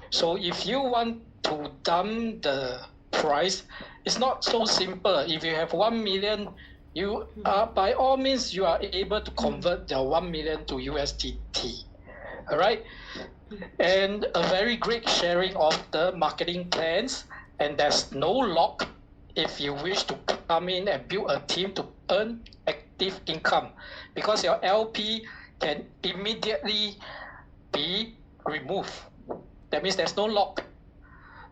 So if you want to dump the price, it's not so simple. If you have 1 million, you are, by all means, you are able to convert the 1 million to USDT. All right. And a very great sharing of the marketing plans, and there's no lock if you wish to come in and build a team to earn active income, because your LP can immediately be removed. That means there's no lock.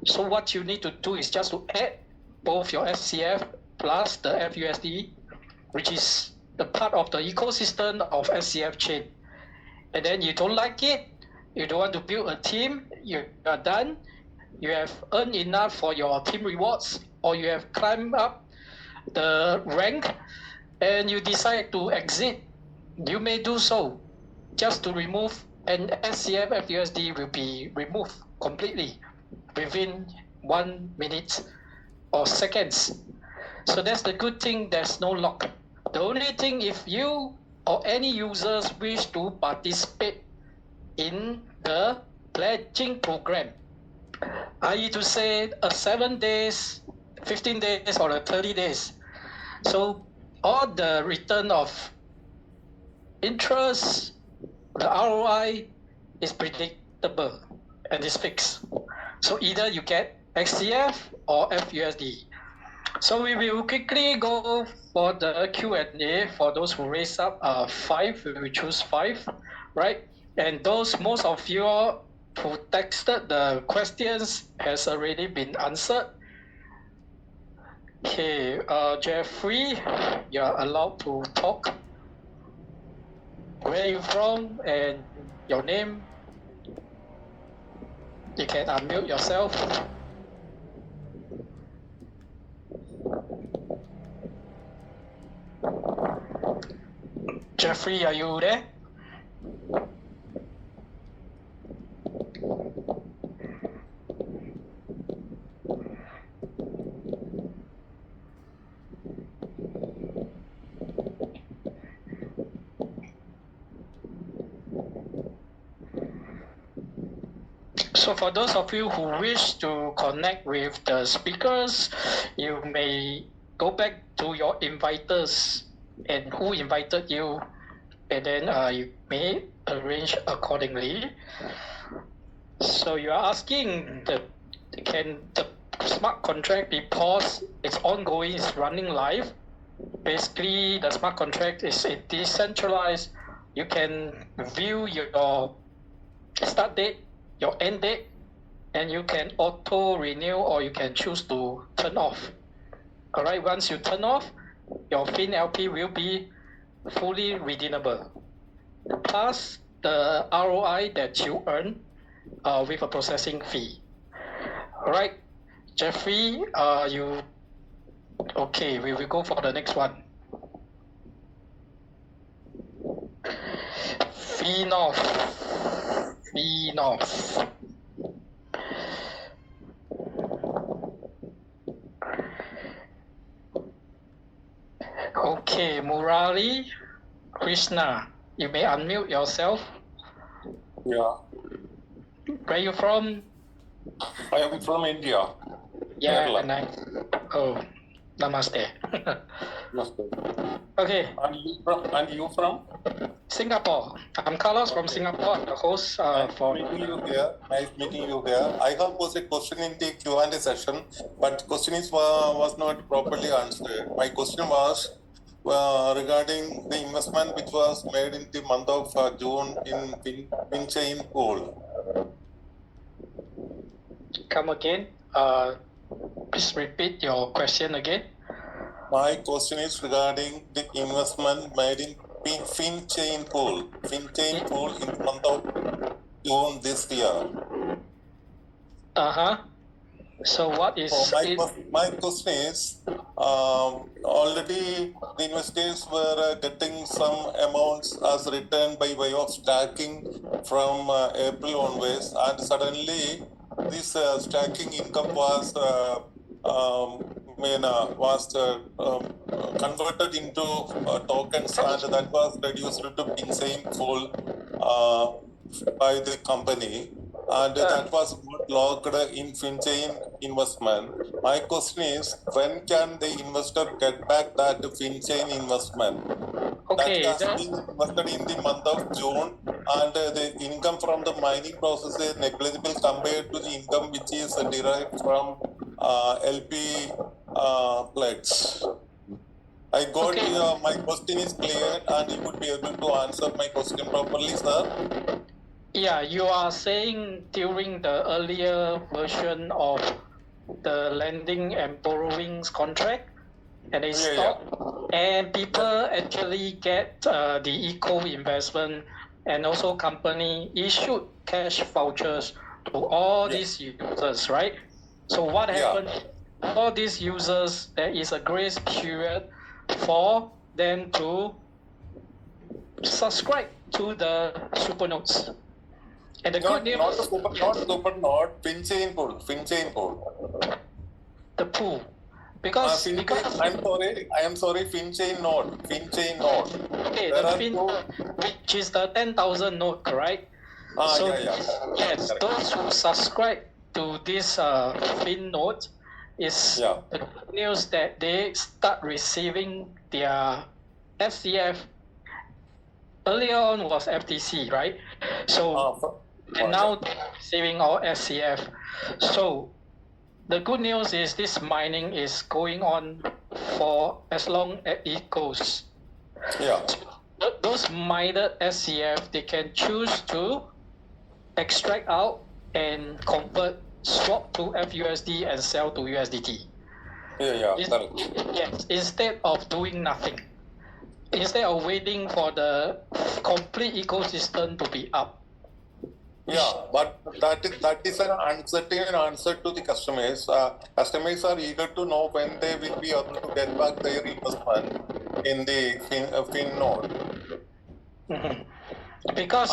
So what you need to do is just to add both your SCF plus the FUSD, which is the part of the ecosystem of SCF chain. And then you don't like it, you don't want to build a team, you are done, you have earned enough for your team rewards, or you have climbed up the rank and you decide to exit, you may do so. Just to remove, and SCF FUSD will be removed completely within 1 minute or seconds. So that's the good thing, there's no lock. The only thing, if you or any users wish to participate in the pledging program, i.e. to say 7 days, 15 days, or 30 days. So all the return of interest, the ROI is predictable and is fixed. So either you get SCF or FUSD. So we will quickly go for the Q&A for those who raise up 5, we will choose 5, right? And most of you who texted the questions has already been answered. Okay, Jeffrey, you are allowed to talk. Where are you from and your name? You can unmute yourself. Jeffrey, are you there? So for those of you who wish to connect with the speakers, you may go back to your inviters and who invited you, and then you may arrange accordingly. So you are asking, can the smart contract be paused? It's ongoing, it's running live. Basically, the smart contract is decentralized. You can view your start date, your end date, and you can auto renew or you can choose to turn off. All right, once you turn off, your FinLP will be fully redeemable, plus the ROI that you earn with a processing fee. All right, Jeffrey, okay, we will go for the next one. FINTOCH. Okay, Murali Krishna, you may unmute yourself. Yeah, Where are you from? I am from India. Yeah, Kerala. nice. Oh, namaste. Namaste. Okay, And you from? Singapore. I'm Carlos from Okay. Singapore. I'm the host Nice for. meeting you here. Nice meeting you here. I have posed a question in the Q&A session, but question was not properly answered. My question was regarding the investment which was made in the month of June in FinChain pool. Come again. Please repeat your question again. My question is regarding the investment made in FinChain pool. FinChain pool in the month of June this year. So what is my question is, already the investors were getting some amounts as returned by way of stacking from April onwards, and suddenly this stacking income was converted into tokens, and that was reduced to FinChain pool by the company, and that was locked in FinChain investment. My question is, when can the investor get back that FinChain investment? Okay, that has been invested in the month of June, and the income from the mining process is negligible compared to the income which is derived from LP pledge. I got my question is clear, and you would be able to answer my question properly, sir. Yeah, you are saying during the earlier version of the lending and borrowings contract, and they stop, and people actually get the eco investment, and also company issued cash vouchers to all these users, right? So what happened? All these users, there is a grace period for them to subscribe to the super notes. And the good news, not super note, FinChain pool. The pool. Because I am sorry, FinChain note. Okay, there the Fin, which is the 10,000 note, correct? Yes, those who subscribe to this Fin note is the good news that they start receiving their SCF. Earlier on was FTC, right? So and now they're receiving all SCF. So the good news is this mining is going on for as long as it goes. Yeah. Those mined SCF, they can choose to extract out and convert, swap to FUSD and sell to USDT. Yes, instead of doing nothing. Instead of waiting for the complete ecosystem to be up. Yeah, but that is an uncertain answer to the customers. Customers are eager to know when they will be able to get back their investment in the Fin node. Mm-hmm. Because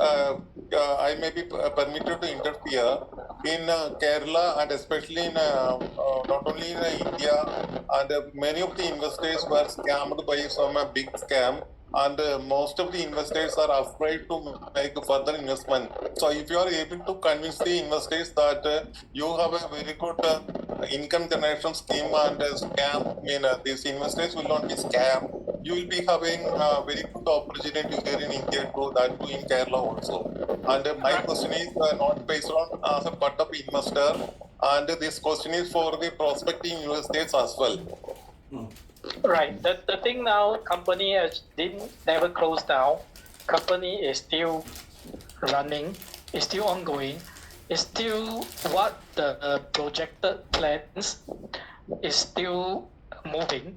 I may be permitted to interfere in Kerala, and especially in not only in India, and many of the investors were scammed by some big scam, and most of the investors are afraid to make further investment. So if you are able to convince the investors that you have a very good income generation scheme and scam, these investors will not be scammed, you will be having a very good opportunity here in India too, that too in Kerala also. And my question is not based on as a part of investor, and this question is for the prospecting investors as well. Right. The thing now, company never closed down. Company is still running, is still ongoing. is still what the projected plans is still moving.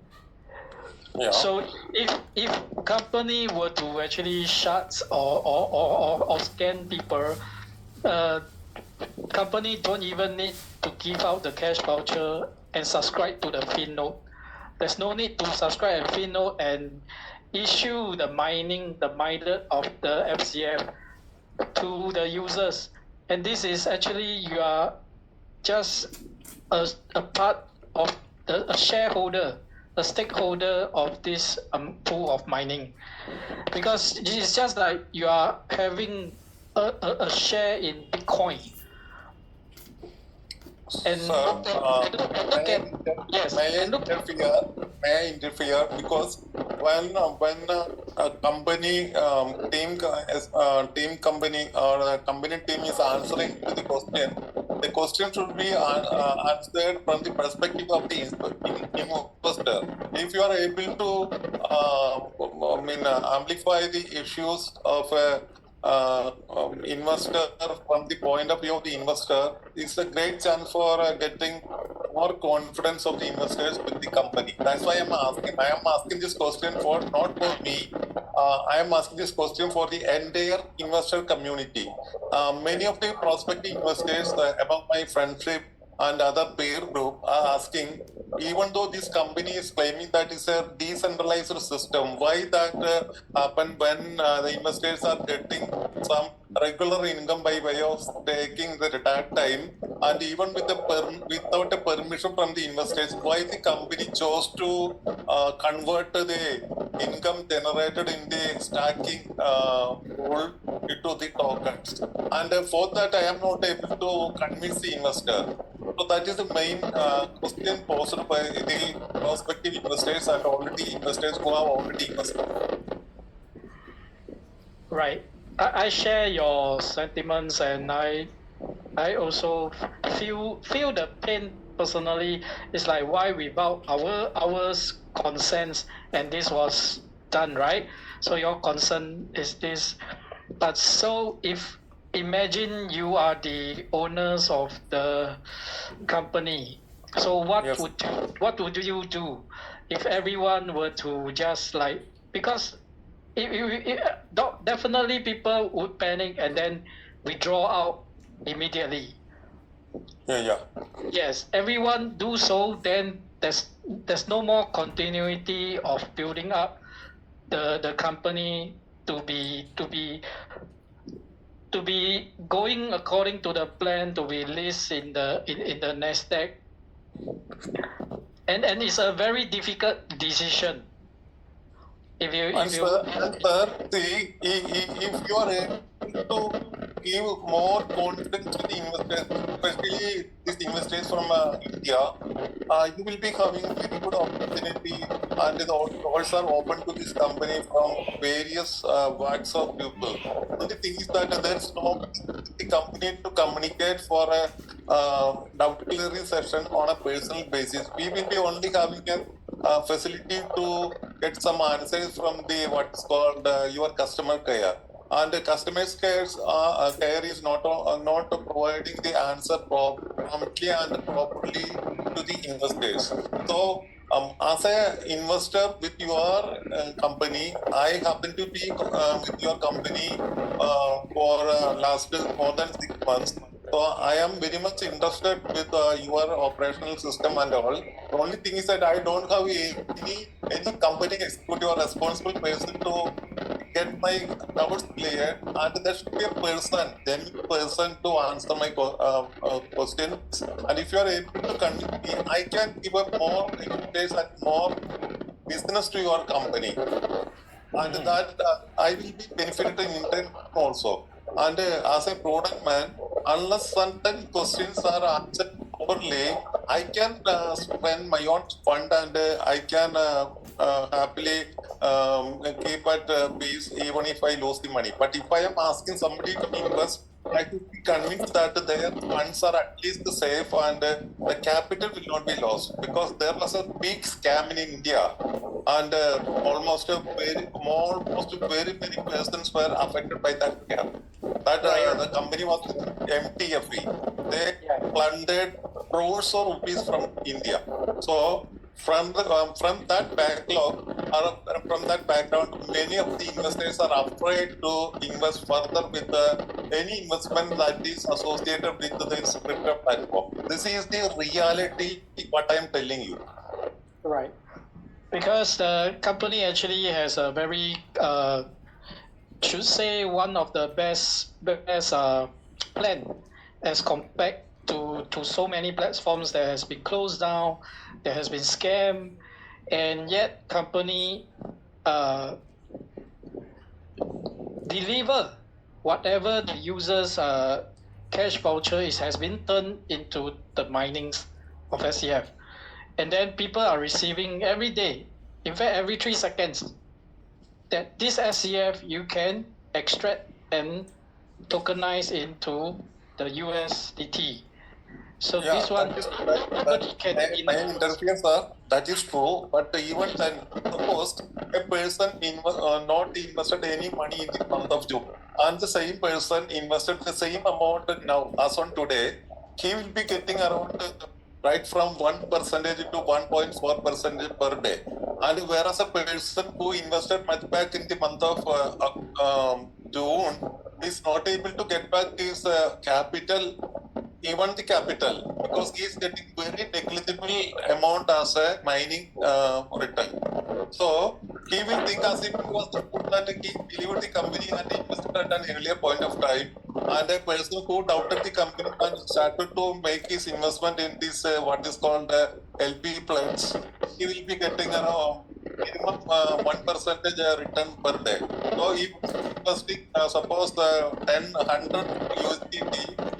Yeah. So if company were to actually shut or scan people, company don't even need to give out the cash voucher and subscribe to the FinTOch. There's no need to subscribe to FinTOch and issue the miner of the FCF to the users. And this is actually you are just a part of a shareholder, a stakeholder of this pool of mining, because it's just like you are having a share in Bitcoin. And may I interfere? Because when a company team company or a company team is answering to the question should be answered from the perspective of the investor. If you are able to amplify the issues of investor from the point of view of the investor, it's a great chance for getting more confidence of the investors with the company. That's why I am asking this question for not for me. I am asking this question for the entire investor community. Many of the prospective investors among my friendship and other peer group are asking, even though this company is claiming that it's a decentralized system, why that happen when the investors are getting some regular income by way of taking the retired time, and even with without a permission from the investors, why the company chose to convert the income generated in the stacking pool into the tokens, and for that I am not able to convince the investor. So that is the main question posed by the prospective investors and already investors who have already invested. Right. I share your sentiments, and I also feel the pain personally. It's like, why without our consent and this was done, right? So your concern is this. But so if imagine you are the owners of the company, so what Yes. would you do if everyone were to just like, because definitely people would panic and then withdraw out immediately. Yeah. Yes, everyone do so, then there's no more continuity of building up the company to be going according to the plan to be listed in the Nasdaq, and it's a very difficult decision. If you are able to give more confidence to the investors, especially these investors from India, you will be having very good opportunity, and the doors are open to this company from various walks of people. So the thing is that there's no the company to communicate for a doubt clearing session on a personal basis. We will be only having a facility to get some answers from the what's called your customer care, and the customer care is not providing the answer promptly and properly to the investors. So as an investor with your company, I happen to be with your company for last more than 6 months. So I am very much interested with your operational system and all. The only thing is that I don't have any company executive or responsible person to get my doubts cleared, and there should be a genuine person to answer my questions. And if you are able to convince me, I can give up more interest and more business to your company, and that I will be benefited in turn also. And as a product man, unless certain questions are answered properly, I can spend my own fund, and I can happily keep at peace even if I lose the money. But if I am asking somebody to invest, I should be convinced that their funds are at least safe, and the capital will not be lost, because there was a big scam in India, and almost very many persons were affected by that scam. that the company was MTFE. They plundered crores of rupees from India. So from that backlog, or from that background, many of the investors are afraid to invest further with any investment that is associated with this crypto platform. This is the reality, what I am telling you. Right. Because the company actually has a very, should say one of the best plan as compared to so many platforms that has been closed down, that has been scammed, and yet company deliver whatever the users cash voucher has been turned into the minings of SCF. And then people are receiving every day, in fact every 3 seconds, that this SCF you can extract and tokenize into the USDT. So Yeah, this one, nobody can I interfere, sir. That is true. But even then, suppose a person not invested any money in the month of June, and the same person invested the same amount now as on today, he will be getting around right from 1% to 1.4% per day. And whereas a person who invested much back in the month of June is not able to get back his capital, even the capital, because he is getting very negligible amount as a mining return. So he will think as if it was the food that he delivered the company and invested at an earlier point of time. And a person who doubted the company and started to make his investment in this what is called LP pledge, he will be getting around minimum 1% return per day. So if investing suppose 100 USDT,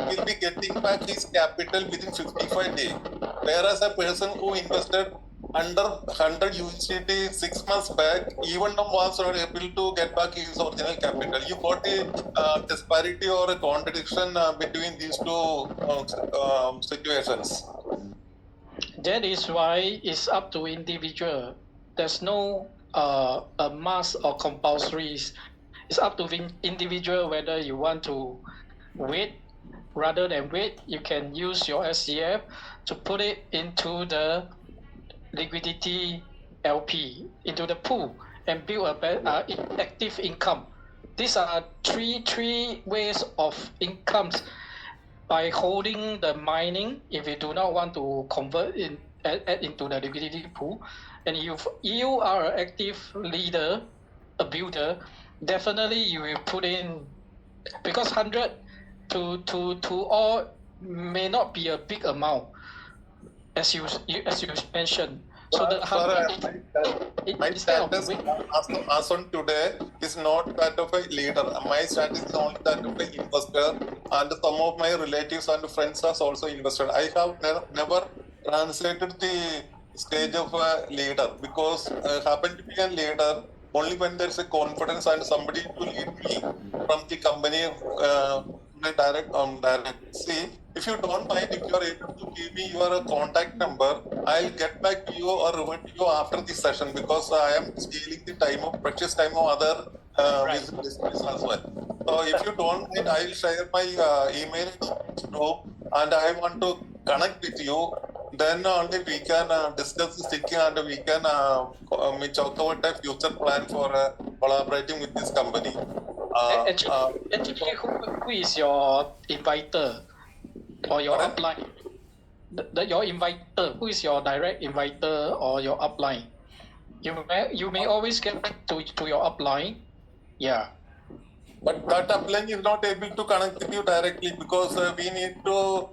will be getting back his capital within 55 days. Whereas a person who invested under 100 USDT 6 months back, even now was not able to get back his original capital. You got a disparity or a contradiction between these two situations. That is why it's up to individual. There's no a must or compulsory. It's up to individual whether you want to wait. Rather than wait, you can use your SCF to put it into the liquidity LP, into the pool, and build a active income. These are three ways of incomes. By holding the mining, if you do not want to convert into the liquidity pool, and you are an active leader, a builder, definitely you will put in, because 100 to all may not be a big amount, as you mentioned. So the 100 my instead of status as on today is not that of a leader. My status is only that of an investor, and some of my relatives and friends are also invested. I have never translated the stage of a leader, because I happen to be a leader only when there's a confidence and somebody to lead me from the company direct. See, if you don't mind, if you are able to give me your contact number, I'll get back to you or revert to you after this session, because I am stealing the precious time of other business as well. So if you don't mind, I'll share my email group, and I want to connect with you. Then only we can discuss this thing, and we can talk about a future plan for collaborating with this company. Actually, who is your inviter or your upline? Your inviter, who is your direct inviter or your upline? You may always get back to your upline. Yeah. But that upline is not able to connect with you directly, because we need to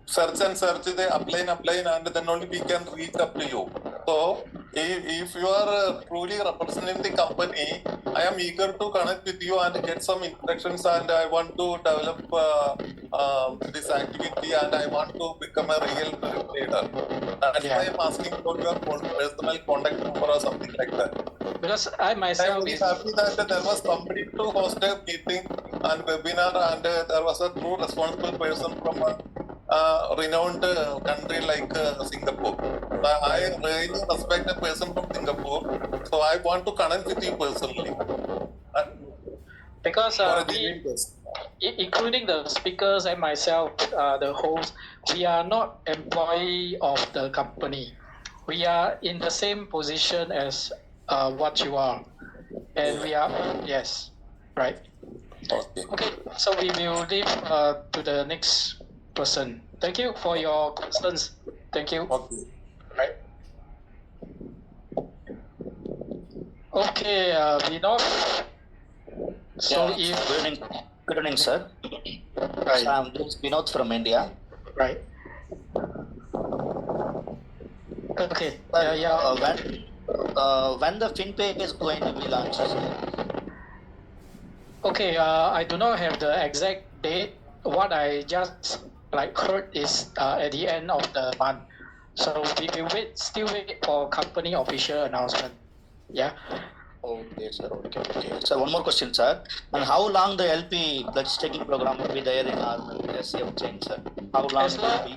search the upline, and then only we can reach up to you. So if you are truly representing the company, I am eager to connect with you and get some introductions, and I want to develop this activity, and I want to become a real leader. That's why I am asking for your personal contact number or something like that. Because I myself I'm very happy that there was somebody to host a meeting and webinar, and there was a true responsible person from a renowned country like Singapore. I really respect a person from Singapore, so I want to connect with you personally. Because for a we, genuine test. including the speakers and myself, the host, we are not employee of the company. We are in the same position as what you are, and we are, yes, right. Okay. Okay, so we will leave to the next person. Thank you for your concerns. Thank you. Okay. Right. Okay, Vinod. So Yeah, if good evening, sir. right, So this is Vinod from India. right. Okay. But Yeah. when the FinPay is going to be launched? Okay. I do not have the exact date. What I just heard is at the end of the month. So we will still wait for company official announcement. Yeah. Okay, sir. Okay. So one more question, sir. And how long the LP pledge taking program will be there in our SCF chain, sir? How long As it will be?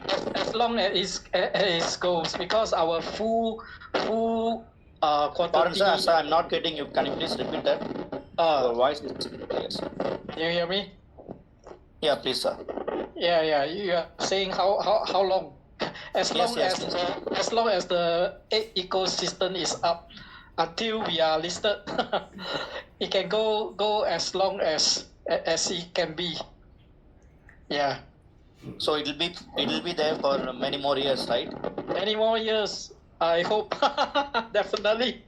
long as it goes, because our full Pardon, quantity. sir, I'm not getting you. Can you please repeat that? Your voice is clear, sir. You hear me? Yeah, please, sir. Yeah. You are saying how long? As long as the ecosystem is up until we are listed, it can go as long as it can be. Yeah. So it'll be there for many more years, right? Many more years, I hope. Definitely.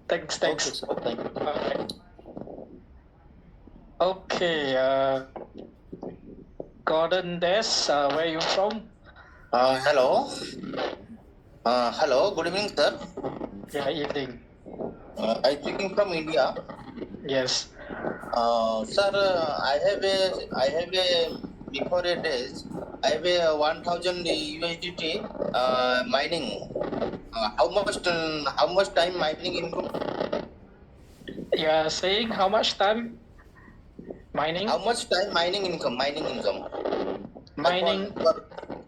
Thanks. Okay, sir. Thank you. Okay. Gordon Des, where you from? Hello. Hello. Good evening, sir. Yeah, evening. I'm speaking from India. Yes. Sir, I have a before a days. I have a 1,000 USDT mining. How much time mining income? You are saying how much time mining? How much time mining income? Mining income.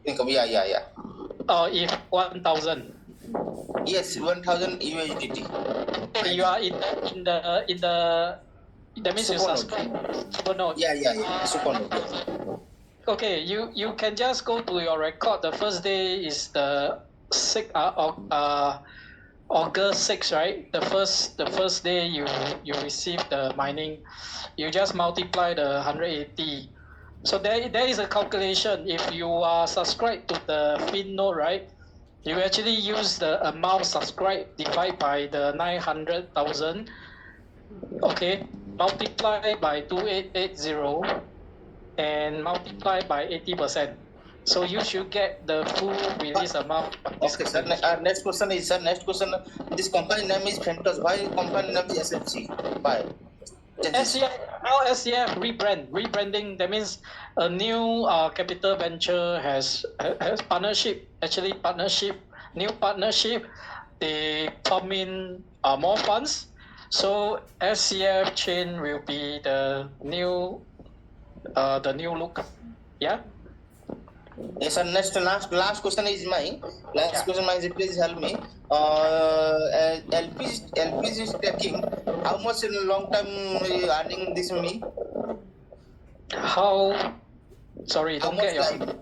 Income. Yeah. If 1,000. Yes, 1,000 USDT. Okay, you are in the. That means you subscribe. Supernode. Yeah. Supernode. Okay, you can just go to your record. The first day is the August 6, right? The first day you receive the mining, you just multiply the 180. So there is a calculation. If you are subscribed to the FinTocH, right? You actually use the amount subscribed divide by the 900,000. Okay, multiply by 2880 and multiply by 80%. So you should get the full release amount. Okay, sir. Next question is, sir. This company name is FINTOCH. Why company name is SFC? Why? SCF rebranding. That means a new capital venture has partnership. Actually, new partnership. They pump in more funds. So SCF chain will be the new look. Yeah. Yes, sir. Last question is mine. Please help me. LP is taking how much in long term earning this me? How? Sorry, How don't much get your. time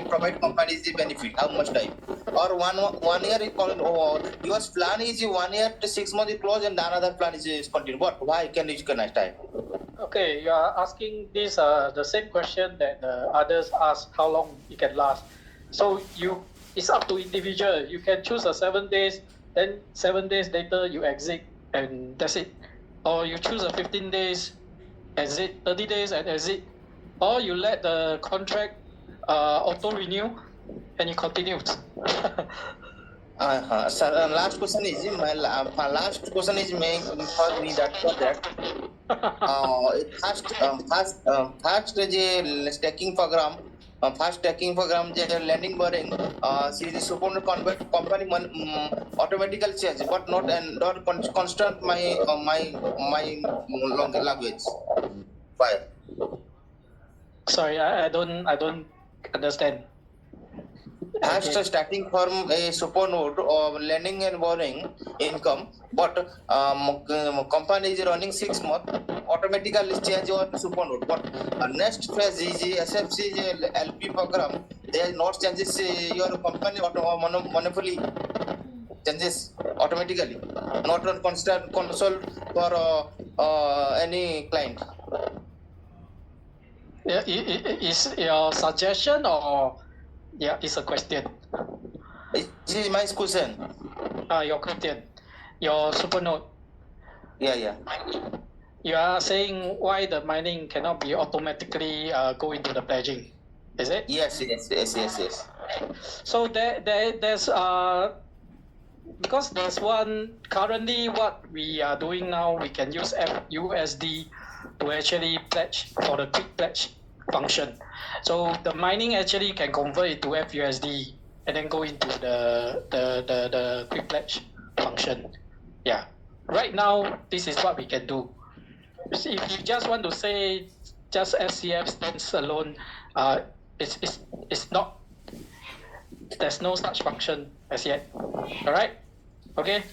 provide companies the benefit? How much time? Or one year is called, or your plan is 1 year to 6 months you close and another plan is continue. What? Why can you connect time? Okay, you are asking this the same question that others ask, how long it can last. So it's up to individual. You can choose a 7 days, then 7 days later you exit and that's it. Or you choose a 15 days, exit, 30 days and exit. Or you let the contract auto renew and it continues. Sir, last question is my last question is main for me that for that. First the stacking program. First stacking program the lending borrowing. See the support convert company automatically change, but not constant my long language. Why? Sorry, I don't understand. First, starting from a super node of lending and borrowing income, but company is running 6 months, automatically change your super node. But next phase is SFC LP program. They are not changes your company monopoly changes automatically, not on constant console for any client. Yeah, is your suggestion or it's a question? This is my question. Your question. Your super node. Yeah. You are saying why the mining cannot be automatically go into the pledging, is it? Yes. So there's because there's one currently what we are doing now, we can use FUSD to actually pledge for the quick pledge function. So the mining actually can convert it to FUSD and then go into the quick pledge function. Yeah. Right now, this is what we can do. If you just want to say just SCF stands alone, it's not. There's no such function as yet. All right. Okay.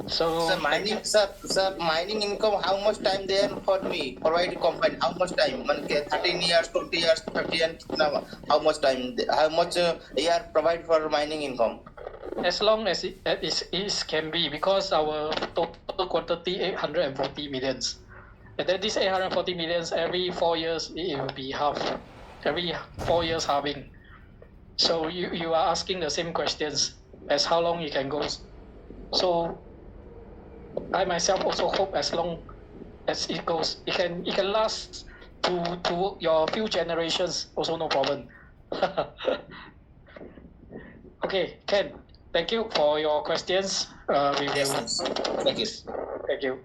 So mining, sir, mining income, how much time they earn for me? Provide company, how much time? 13 years, 20 years, 30 years, how much time? How much year provide for mining income? As long as it can be, because our total quantity 840 millions. And then this 840 millions, every 4 years, it will be half. Every 4 years halving. So you are asking the same questions as how long it can go. So I myself also hope as long as it goes, it can last to your few generations, also no problem. Okay, Ken, thank you for your questions. Yes. Thank you. Thank you.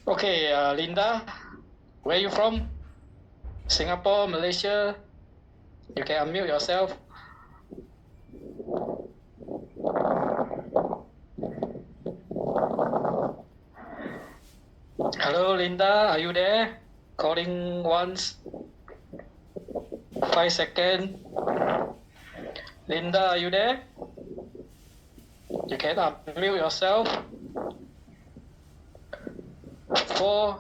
Okay, Linda, where are you from? Singapore, Malaysia? You can unmute yourself. Hello, Linda, are you there? Calling once. 5 seconds. Linda, are you there? You can unmute yourself. 4,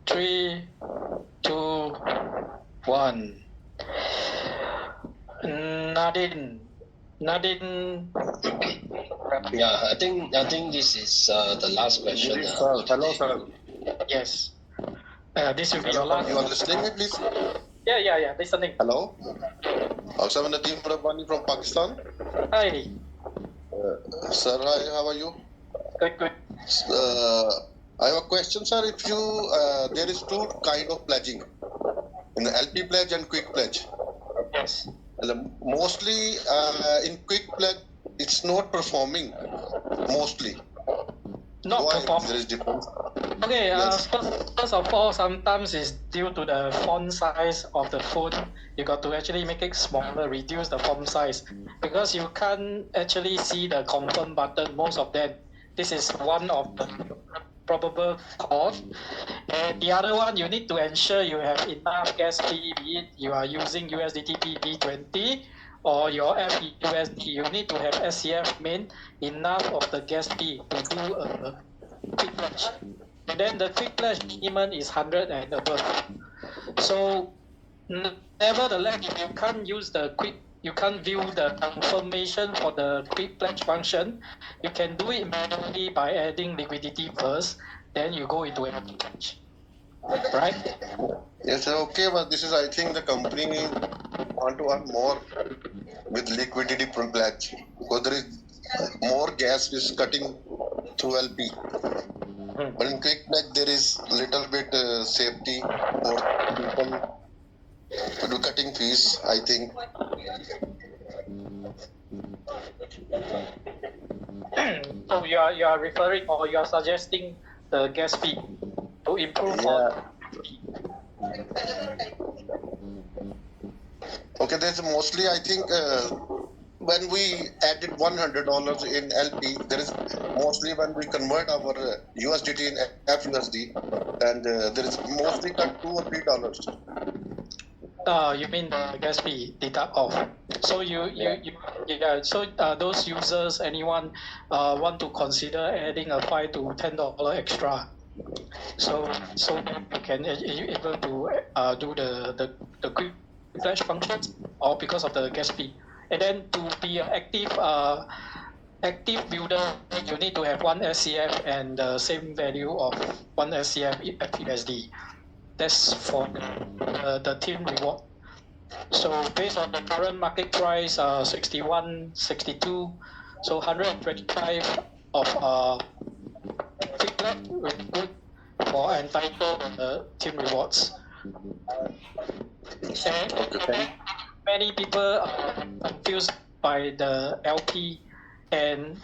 3, 2, 1. Nadine. Yeah, I think this is the last question. Hello, sir. Yes. This will be your last. You are listening me, please? Yeah, listening. Hello. Sam Nadeem Rabbani from Pakistan. Hi. Sir, hi, how are you? Good. I have a question, sir. If you there is two kind of pledging, in the LP pledge and quick pledge. Yes. Mostly in quick pledge, it's not performing. Mostly. Not Why perform. there is difference? Okay. Yes. First of all, sometimes it's due to the font size of the phone. You got to actually make it smaller, reduce the font size, because you can't actually see the confirm button. Most of them. This is one of the probable cause. And the other one, you need to ensure you have enough gas fee, be it you are using USDT B20 or your FUSD. You need to have SCF main enough of the gas fee to do a quick pledge. And then the quick pledge minimum is 100 and above. So nevertheless, if you can't use the quick, you can't view the confirmation for the quick pledge function, you can do it manually by adding liquidity first, then you go into a pledge. Right? Yes, sir. Okay, but this is, I think, the company want to earn more with liquidity pledge because there is more gas is cutting through LP. But in quick pledge, there is little bit safety for people to do cutting fees, I think. So you are referring or you are suggesting the gas fee to improve on. Okay, there's mostly, I think, when we added $100 in LP, there is mostly when we convert our USDT in FUSD, and there is mostly cut $2 or $3. You mean the gas fee deduct off? So those users, anyone want to consider adding a $5 to $10 extra, so you can able to do the quick flash functions, or because of the gas fee. And then to be an active builder, you need to have 1 SCF and the same value of 1 SCF FUSD. That's for the team reward. So based on the current market price, 61.62, so 125 of Figlet will be good for entitled team rewards. And many people are confused by the LP and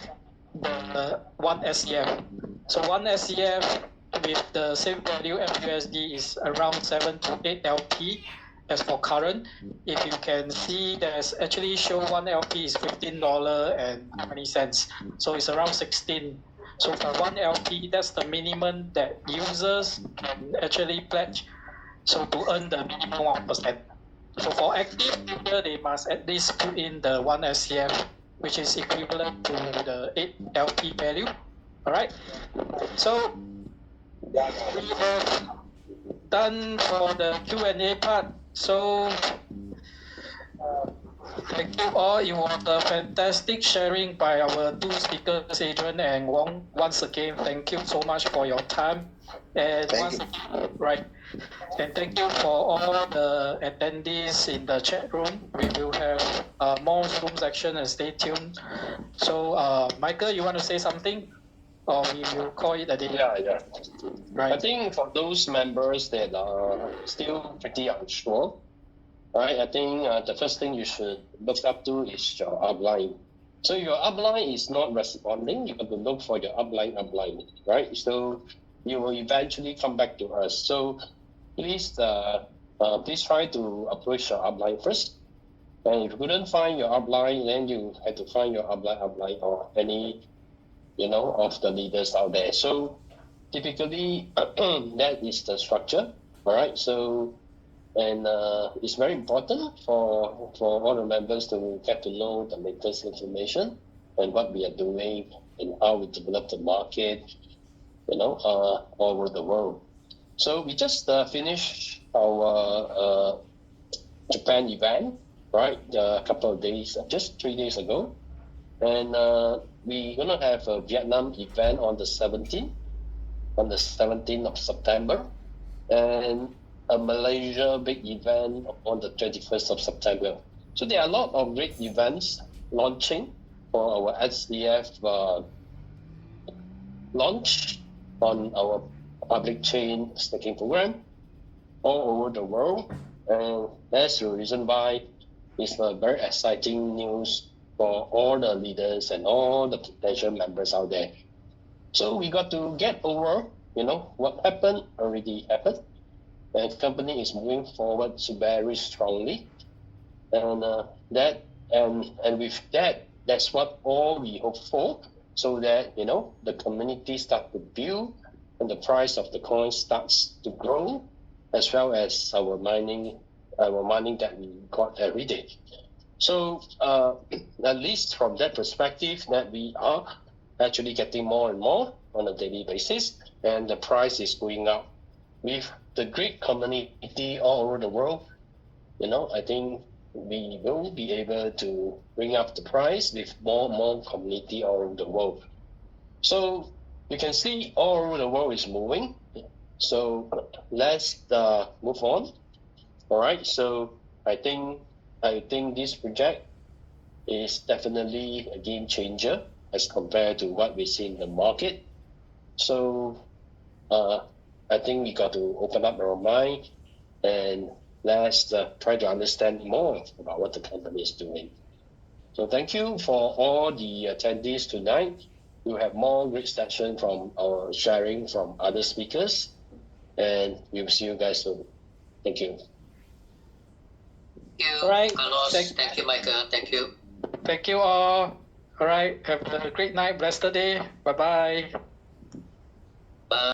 the 1 SCF. So 1 SCF with the same value FUSD is around 7 to 8 LP. As for current, if you can see, there's actually show 1 LP is $15.20, so it's around 16. So for 1 LP, that's the minimum that users can actually pledge, so to earn the minimum 1%. So for active user, they must at least put in the 1 SCF, which is equivalent to the 8 LP value. All right. So we have done for the Q&A part. So thank you all. It was a fantastic sharing by our two speakers, Adrian and Wong. Once again, thank you so much for your time. And and thank you for all the attendees in the chat room. We will have more Zoom section, and stay tuned. So Michael, you want to say something? Or we will call it a day? Yeah. Right. I think for those members that are still pretty unsure, right? I think the first thing you should look up to is your upline. So your upline is not responding, you have to look for your upline, right? So you will eventually come back to us. So please try to approach your upline first. And if you couldn't find your upline, then you had to find your upline or any, of the leaders out there. So typically that is the structure, all right? So, and it's very important for all the members to get to know the latest information and what we are doing and how we develop the market, all over the world. So we just finished our Japan event, right? A couple of days, just 3 days ago. And we're going to have a Vietnam event on the 17th of September. And a Malaysia big event on the 21st of September. So there are a lot of great events launching for our SCF launch on our public chain staking program all over the world. And that's the reason why it's a very exciting news for all the leaders and all the potential members out there. So we got to get over, what happened already happened. And the company is moving forward very strongly. And with that, that's what all we hope for, so that, the community start to build and the price of the coin starts to grow, as well as our mining that we got every day. So at least from that perspective, that we are actually getting more and more on a daily basis, and the price is going up. With the great community all over the world, I think we will be able to bring up the price with more community all over the world. So you can see all over the world is moving. So let's move on. All right. So I think this project is definitely a game changer as compared to what we see in the market. So I think we got to open up our mind and let's try to understand more about what the company is doing. So thank you for all the attendees tonight. We'll have more great session from our sharing from other speakers, and we'll see you guys soon. Thank you. Thank you, All right. Carlos. Thank you, Michael. Thank you. Thank you all. All right. Have a great night. Blessed day. Bye-bye.